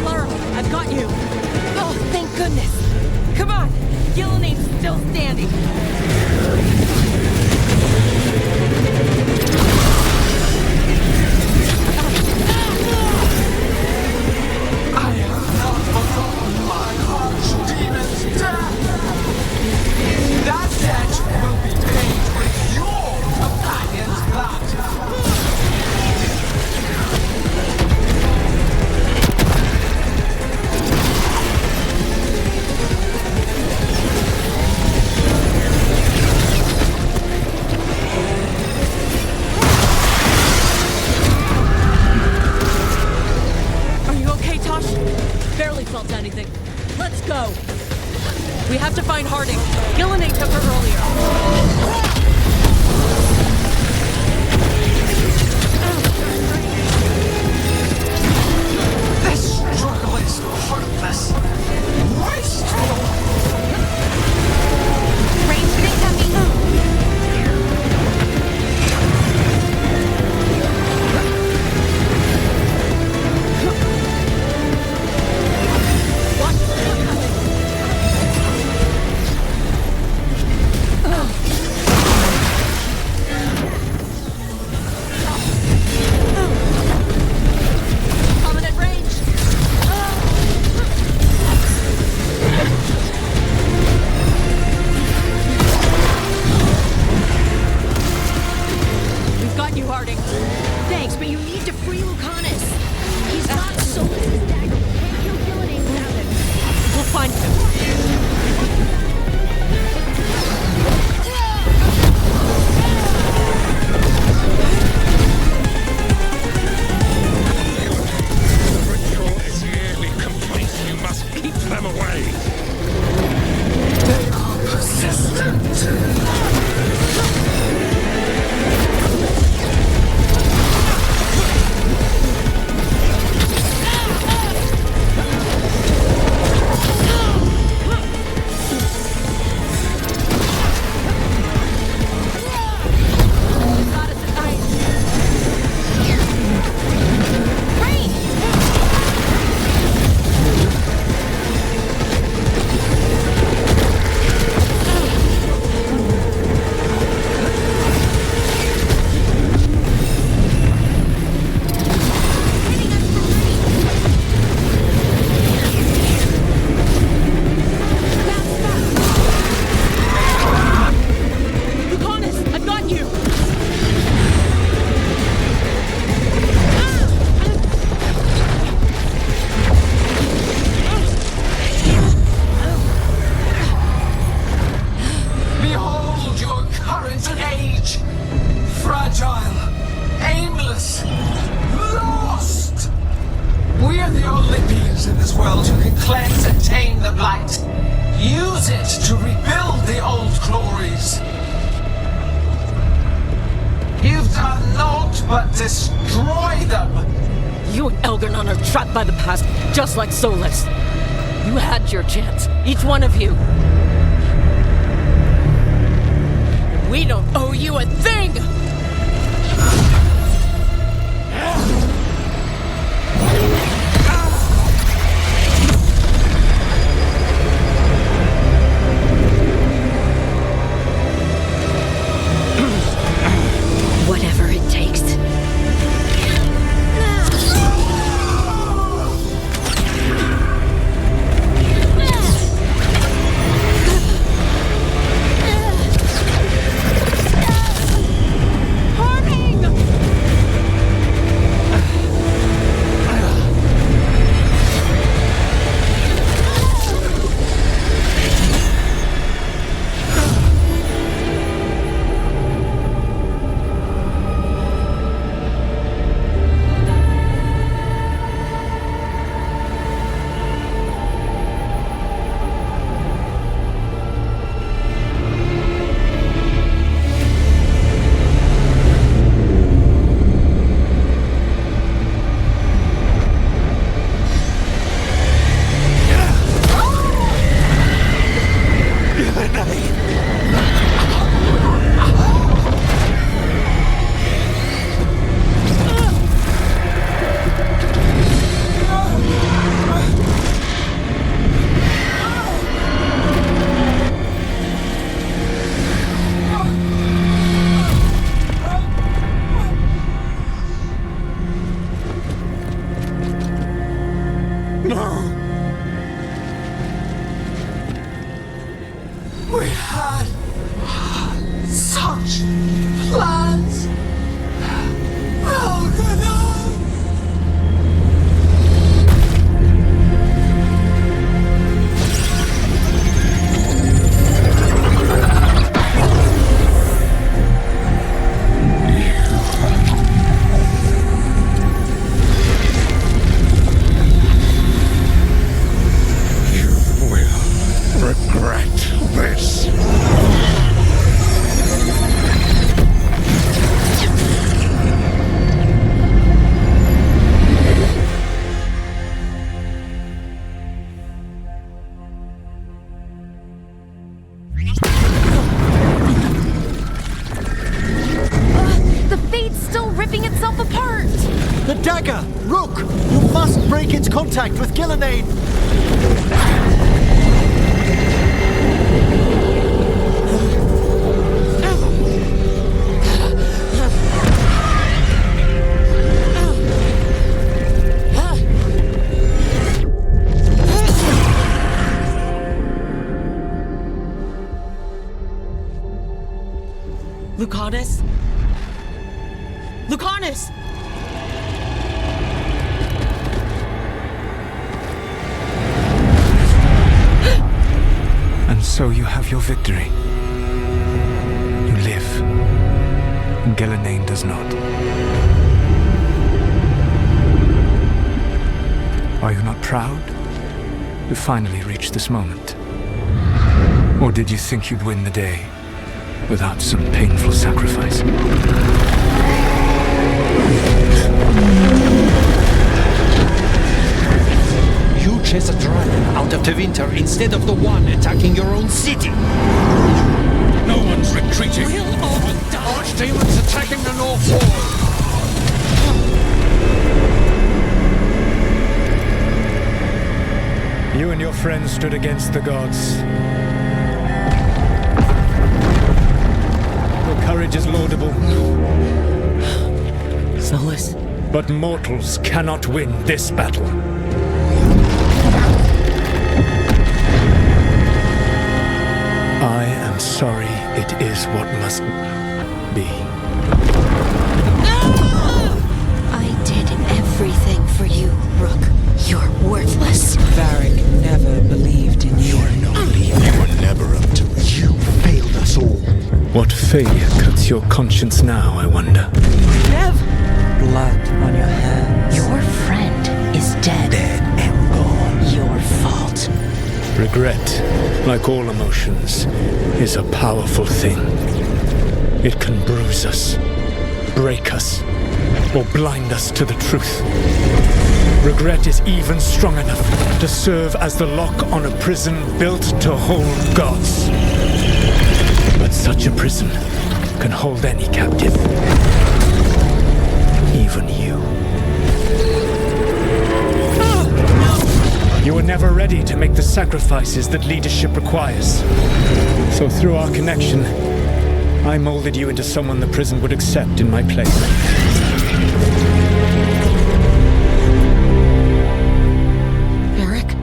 Laura, I've got you. Oh, thank goodness. Come on. Gilline's still standing. I have not forgotten my harsh demon's death. That debt will be paid with your companion's blood. Are you okay, Tosh? Barely felt anything. Let's go. We have to find Harding. Gillinane took her earlier. This struggle is hopeless. Wasteful. Range incoming. Coming at range. We've got you, Harding. Thanks, but you need to free Lucanus. He's not Solas's dagger. We can't kill Gillinane without him. We'll find him. The ritual is yearly complete. You must keep them away. They are persistent. Lucanus, I've got you. Behold your current age. Fragile, aimless, lost. We are the Olympians in this world who can cleanse and tame the blight. Use it to rebuild the old glories. You've done naught but destroy them. You and Elgarnon are trapped by the past, just like Solas. You had your chance, each one of you. We don't owe you a thing! Whatever it takes. Such plans! Elganon! Regret this. The Fate's still ripping itself apart! The dagger! Rook! You must break its contact with Gillenane! Lucanus? Lucanus! And so you have your victory. You live. Gillenane does not. Are you not proud to finally reach this moment? Or did you think you'd win the day without some painful sacrifice? You chase a dragon out of the winter instead of the one attacking your own city. No one's retreating. We'll all die. Archdemons attacking the North Wall. You and your friends stood against the gods. Your courage is laudable. Solus? But mortals cannot win this battle. I am sorry it is what must be. I did everything for you, Rook. You're worthless. Varric never believed in you. You're not leaving. You were never up to it. You failed us all. What failure cuts your conscience now, I wonder? Nev! Blood on your hands. Your friend is dead. Dead and gone. Your fault. Regret, like all emotions, is a powerful thing. It can bruise us, break us, or blind us to the truth. Regret is even strong enough to serve as the lock on a prison built to hold gods. But such a prison can hold any captive. Even you. You were never ready to make the sacrifices that leadership requires. So through our connection, I molded you into someone the prison would accept in my place. Eric?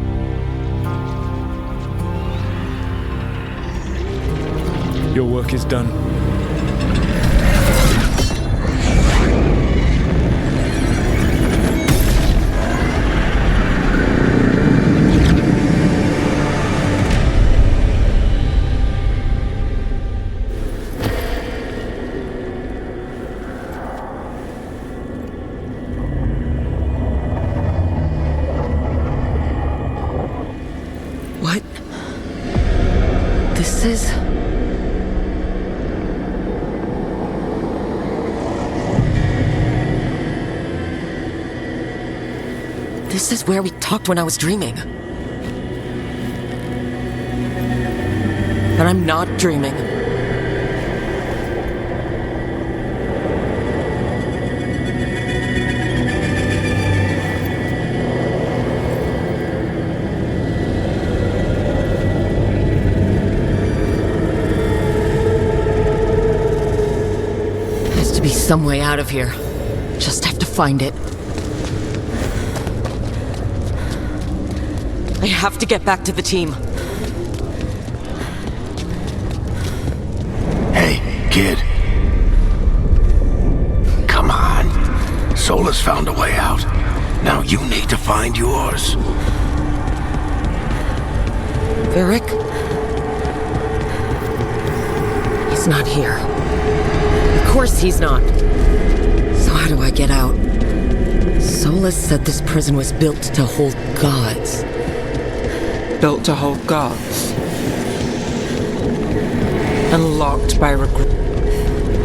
Your work is done. What? This is... This is where we talked when I was dreaming. But I'm not dreaming. Has to be some way out of here. Just have to find it. I have to get back to the team. Hey, Kid. Come on. Solus found a way out. Now you need to find yours. Varric? He's not here. Of course he's not. So how do I get out? Solus said this prison was built to hold gods. Built to hold gods. And locked by regret.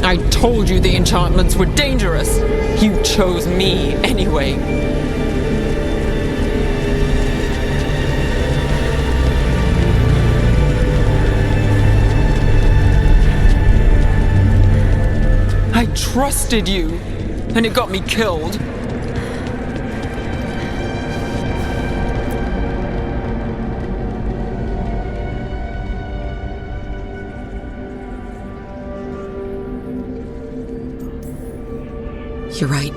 I told you the enchantments were dangerous. You chose me anyway. I trusted you, and it got me killed. You're right.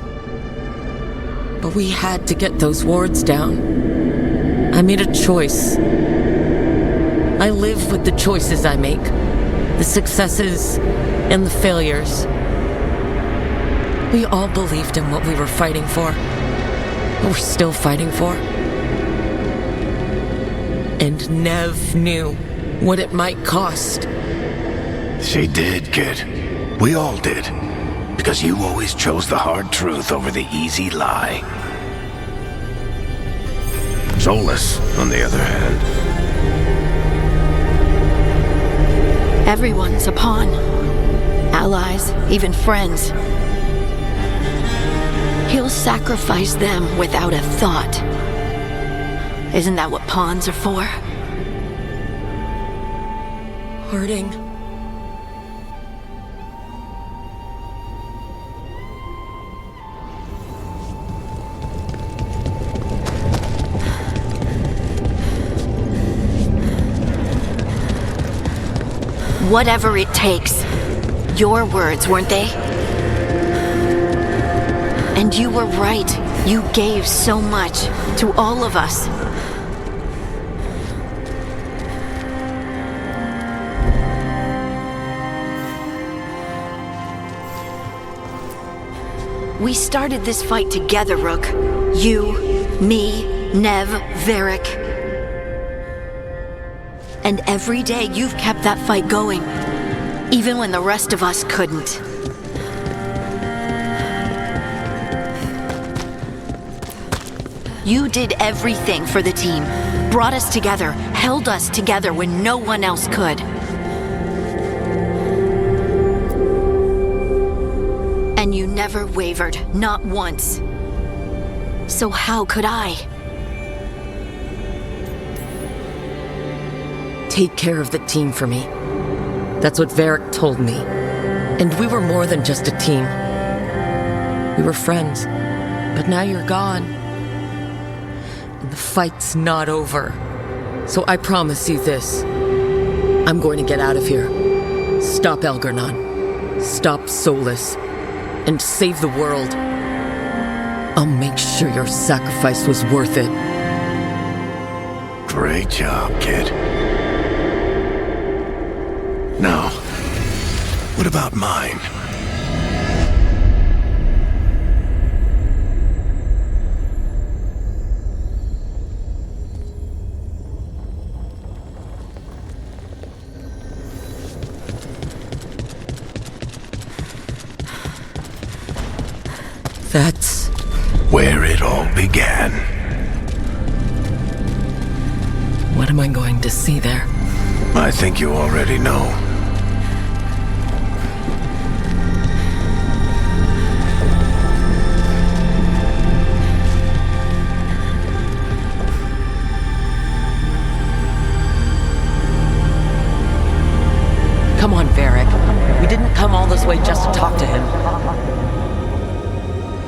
But we had to get those wards down. I made a choice. I live with the choices I make. The successes and the failures. We all believed in what we were fighting for. What we're still fighting for. And Nev knew what it might cost. She did, kid. We all did. Because you always chose the hard truth over the easy lie. Solus, on the other hand. Everyone's a pawn. Allies, even friends. He'll sacrifice them without a thought. Isn't that what pawns are for? Hurting. Whatever it takes. Your words, weren't they? And you were right. You gave so much to all of us. We started this fight together, Rook. You, me, Nev, Varric. And every day you've kept that fight going, even when the rest of us couldn't. You did everything for the team, brought us together, held us together when no one else could. And you never wavered, not once. So how could I? Take care of the team for me. That's what Varric told me. And we were more than just a team. We were friends. But now you're gone. And the fight's not over. So I promise you this. I'm going to get out of here. Stop Elgar'nan. Stop Solus. And save the world. I'll make sure your sacrifice was worth it. Great job, kid. Now, what about mine? That's where it all began. What am I going to see there? I think you already know. Come on, Varric. We didn't come all this way just to talk to him.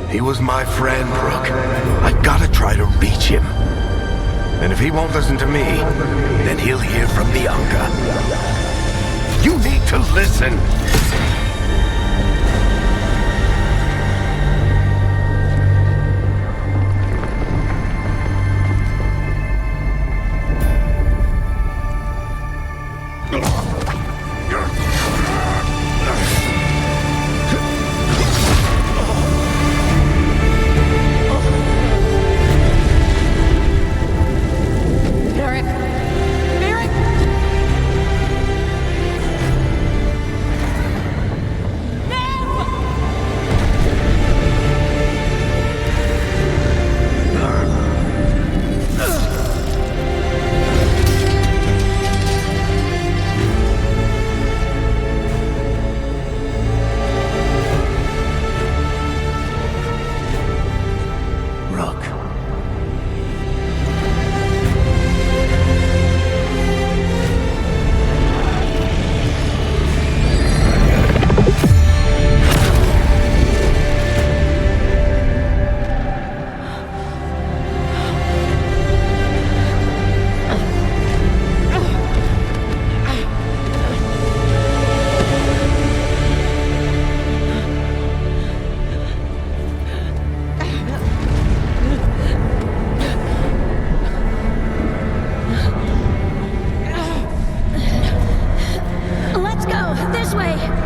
He was my friend, Rook. I gotta try to reach him. And if he won't listen to me, then he'll hear from the Anka. You need to listen! This way.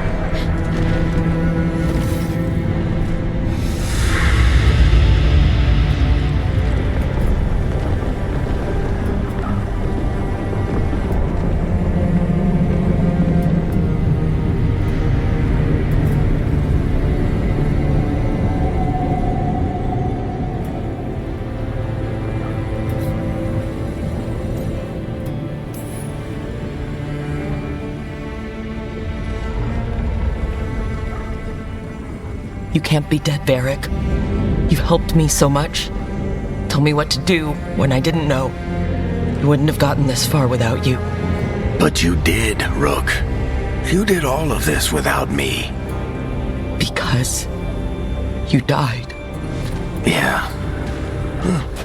You can't be dead, Varric. You've helped me so much. Told me what to do when I didn't know. You wouldn't have gotten this far without you. But you did, Rook. You did all of this without me. Because you died. Yeah.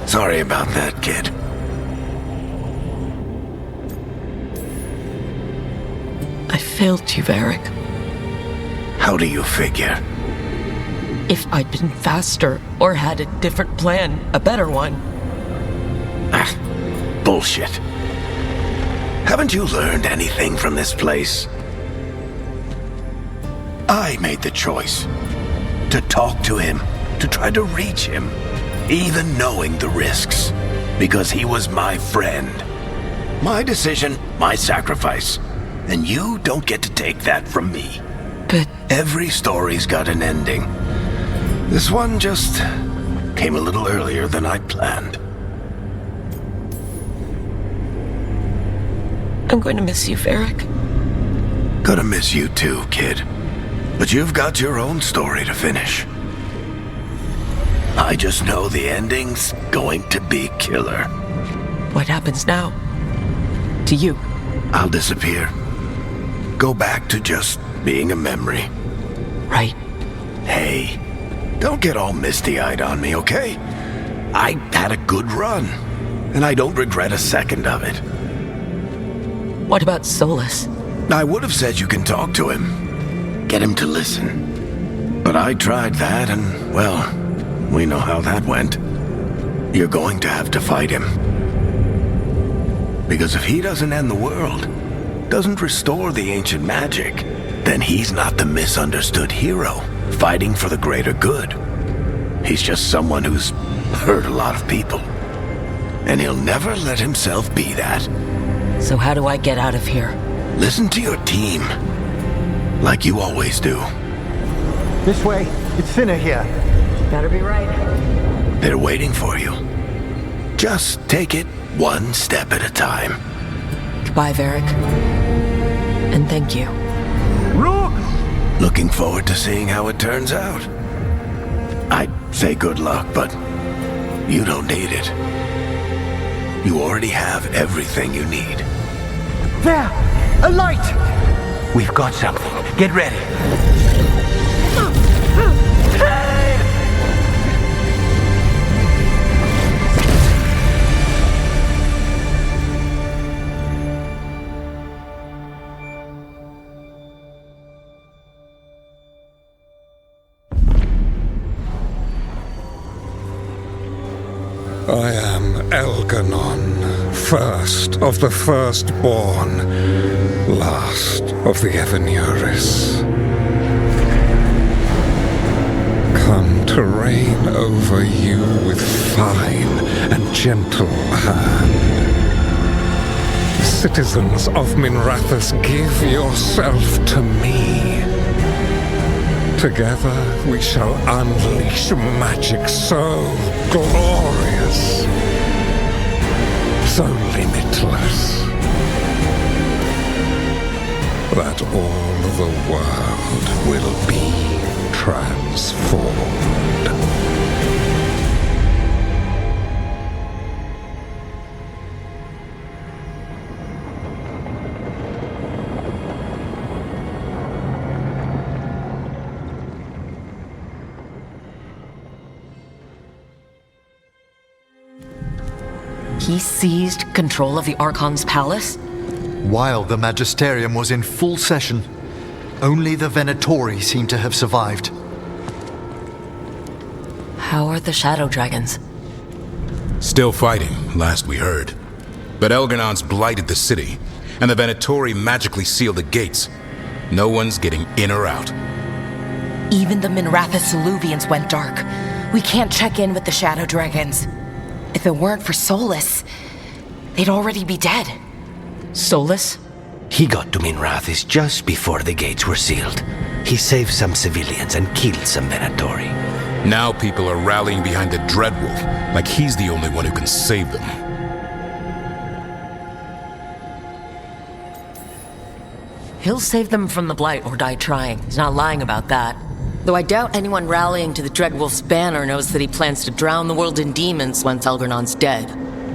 Sorry about that, kid. I failed you, Varric. How do you figure? If I'd been faster or had a different plan, a better one. Ah, bullshit. Haven't you learned anything from this place? I made the choice to talk to him, to try to reach him, even knowing the risks, because he was my friend. My decision, my sacrifice, and you don't get to take that from me. But every story's got an ending. This one just came a little earlier than I'd planned. I'm going to miss you, Varric. Gonna miss you too, kid. But you've got your own story to finish. I just know the ending's going to be killer. What happens now? To you? I'll disappear. Go back to just being a memory. Right. Hey. Don't get all misty-eyed on me, okay? I had a good run, and I don't regret a second of it. What about Solus? I would have said you can talk to him. Get him to listen. But I tried that, and, well, we know how that went. You're going to have to fight him. Because if he doesn't end the world, doesn't restore the ancient magic, then he's not the misunderstood hero fighting for the greater good. He's just someone who's hurt a lot of people. And he'll never let himself be that. So how do I get out of here? Listen to your team. Like you always do. This way. It's thinner here. Better be right. They're waiting for you. Just take it one step at a time. Goodbye, Varric. And thank you. Rook! Looking forward to seeing how it turns out. I'd say good luck, but you don't need it. You already have everything you need. There! A light! We've got something. Get ready. I am Elganon, first of the firstborn, last of the Evenuris. Come to reign over you with fine and gentle hand. Citizens of Minrathous, give yourself to me. Together we shall unleash magic so glorious, so limitless, that all the world will be transformed. He seized control of the Archon's palace? While the Magisterium was in full session, only the Venatori seemed to have survived. How are the Shadow Dragons? Still fighting, last we heard. But Elganon's blighted the city, and the Venatori magically sealed the gates. No one's getting in or out. Even the Minrathous Soluvians went dark. We can't check in with the Shadow Dragons. If it weren't for Solus, they'd already be dead. Solus? He got to Minrathous just before the gates were sealed. He saved some civilians and killed some Venatori. Now people are rallying behind the Dreadwolf, like he's the only one who can save them. He'll save them from the Blight or die trying. He's not lying about that. Though I doubt anyone rallying to the Dreadwolf's banner knows that he plans to drown the world in demons once Elgernon's dead.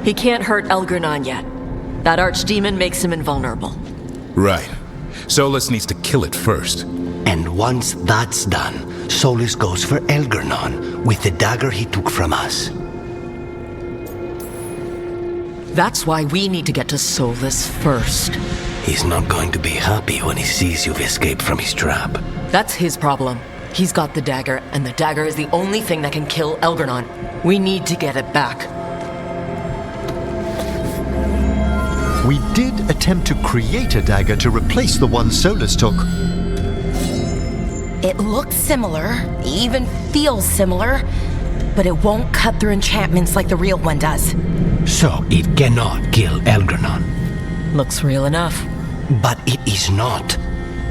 He can't hurt Elgernon yet. That archdemon makes him invulnerable. Right. Solus needs to kill it first. And once that's done, Solus goes for Elgernon with the dagger he took from us. That's why we need to get to Solus first. He's not going to be happy when he sees you've escaped from his trap. That's his problem. He's got the dagger, and the dagger is the only thing that can kill Elgernon. We need to get it back. We did attempt to create a dagger to replace the one Solus took. It looks similar, even feels similar, but it won't cut through enchantments like the real one does. So it cannot kill Elgernon. Looks real enough. But it is not.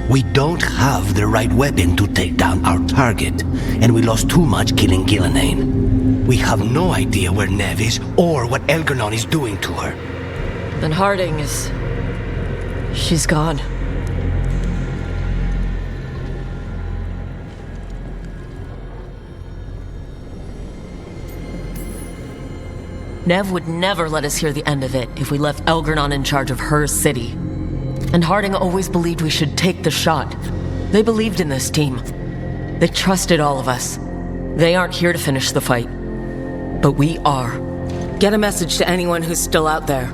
We don't have the right weapon to take down our target, and we lost too much killing Gillenane. We have no idea where Nev is or what Elgernon is doing to her. Then Harding is... she's gone. Nev would never let us hear the end of it if we left Elgernon in charge of her city. And Harding always believed we should take the shot. They believed in this team. They trusted all of us. They aren't here to finish the fight. But we are. Get a message to anyone who's still out there.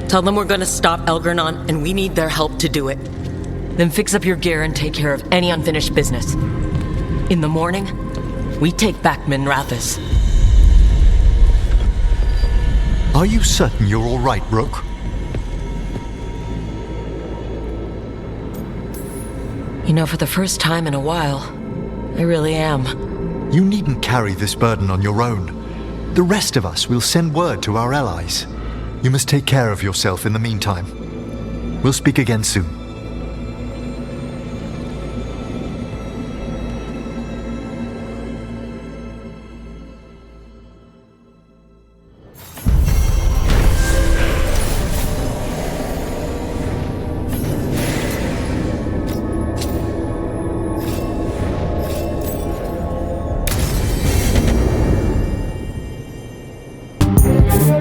Tell them we're gonna stop Elgernon and we need their help to do it. Then fix up your gear and take care of any unfinished business. In the morning, we take back Minrathous. Are you certain you're all right, Rook? You know, for the first time in a while, I really am. You needn't carry this burden on your own. The rest of us will send word to our allies. You must take care of yourself in the meantime. We'll speak again soon.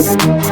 You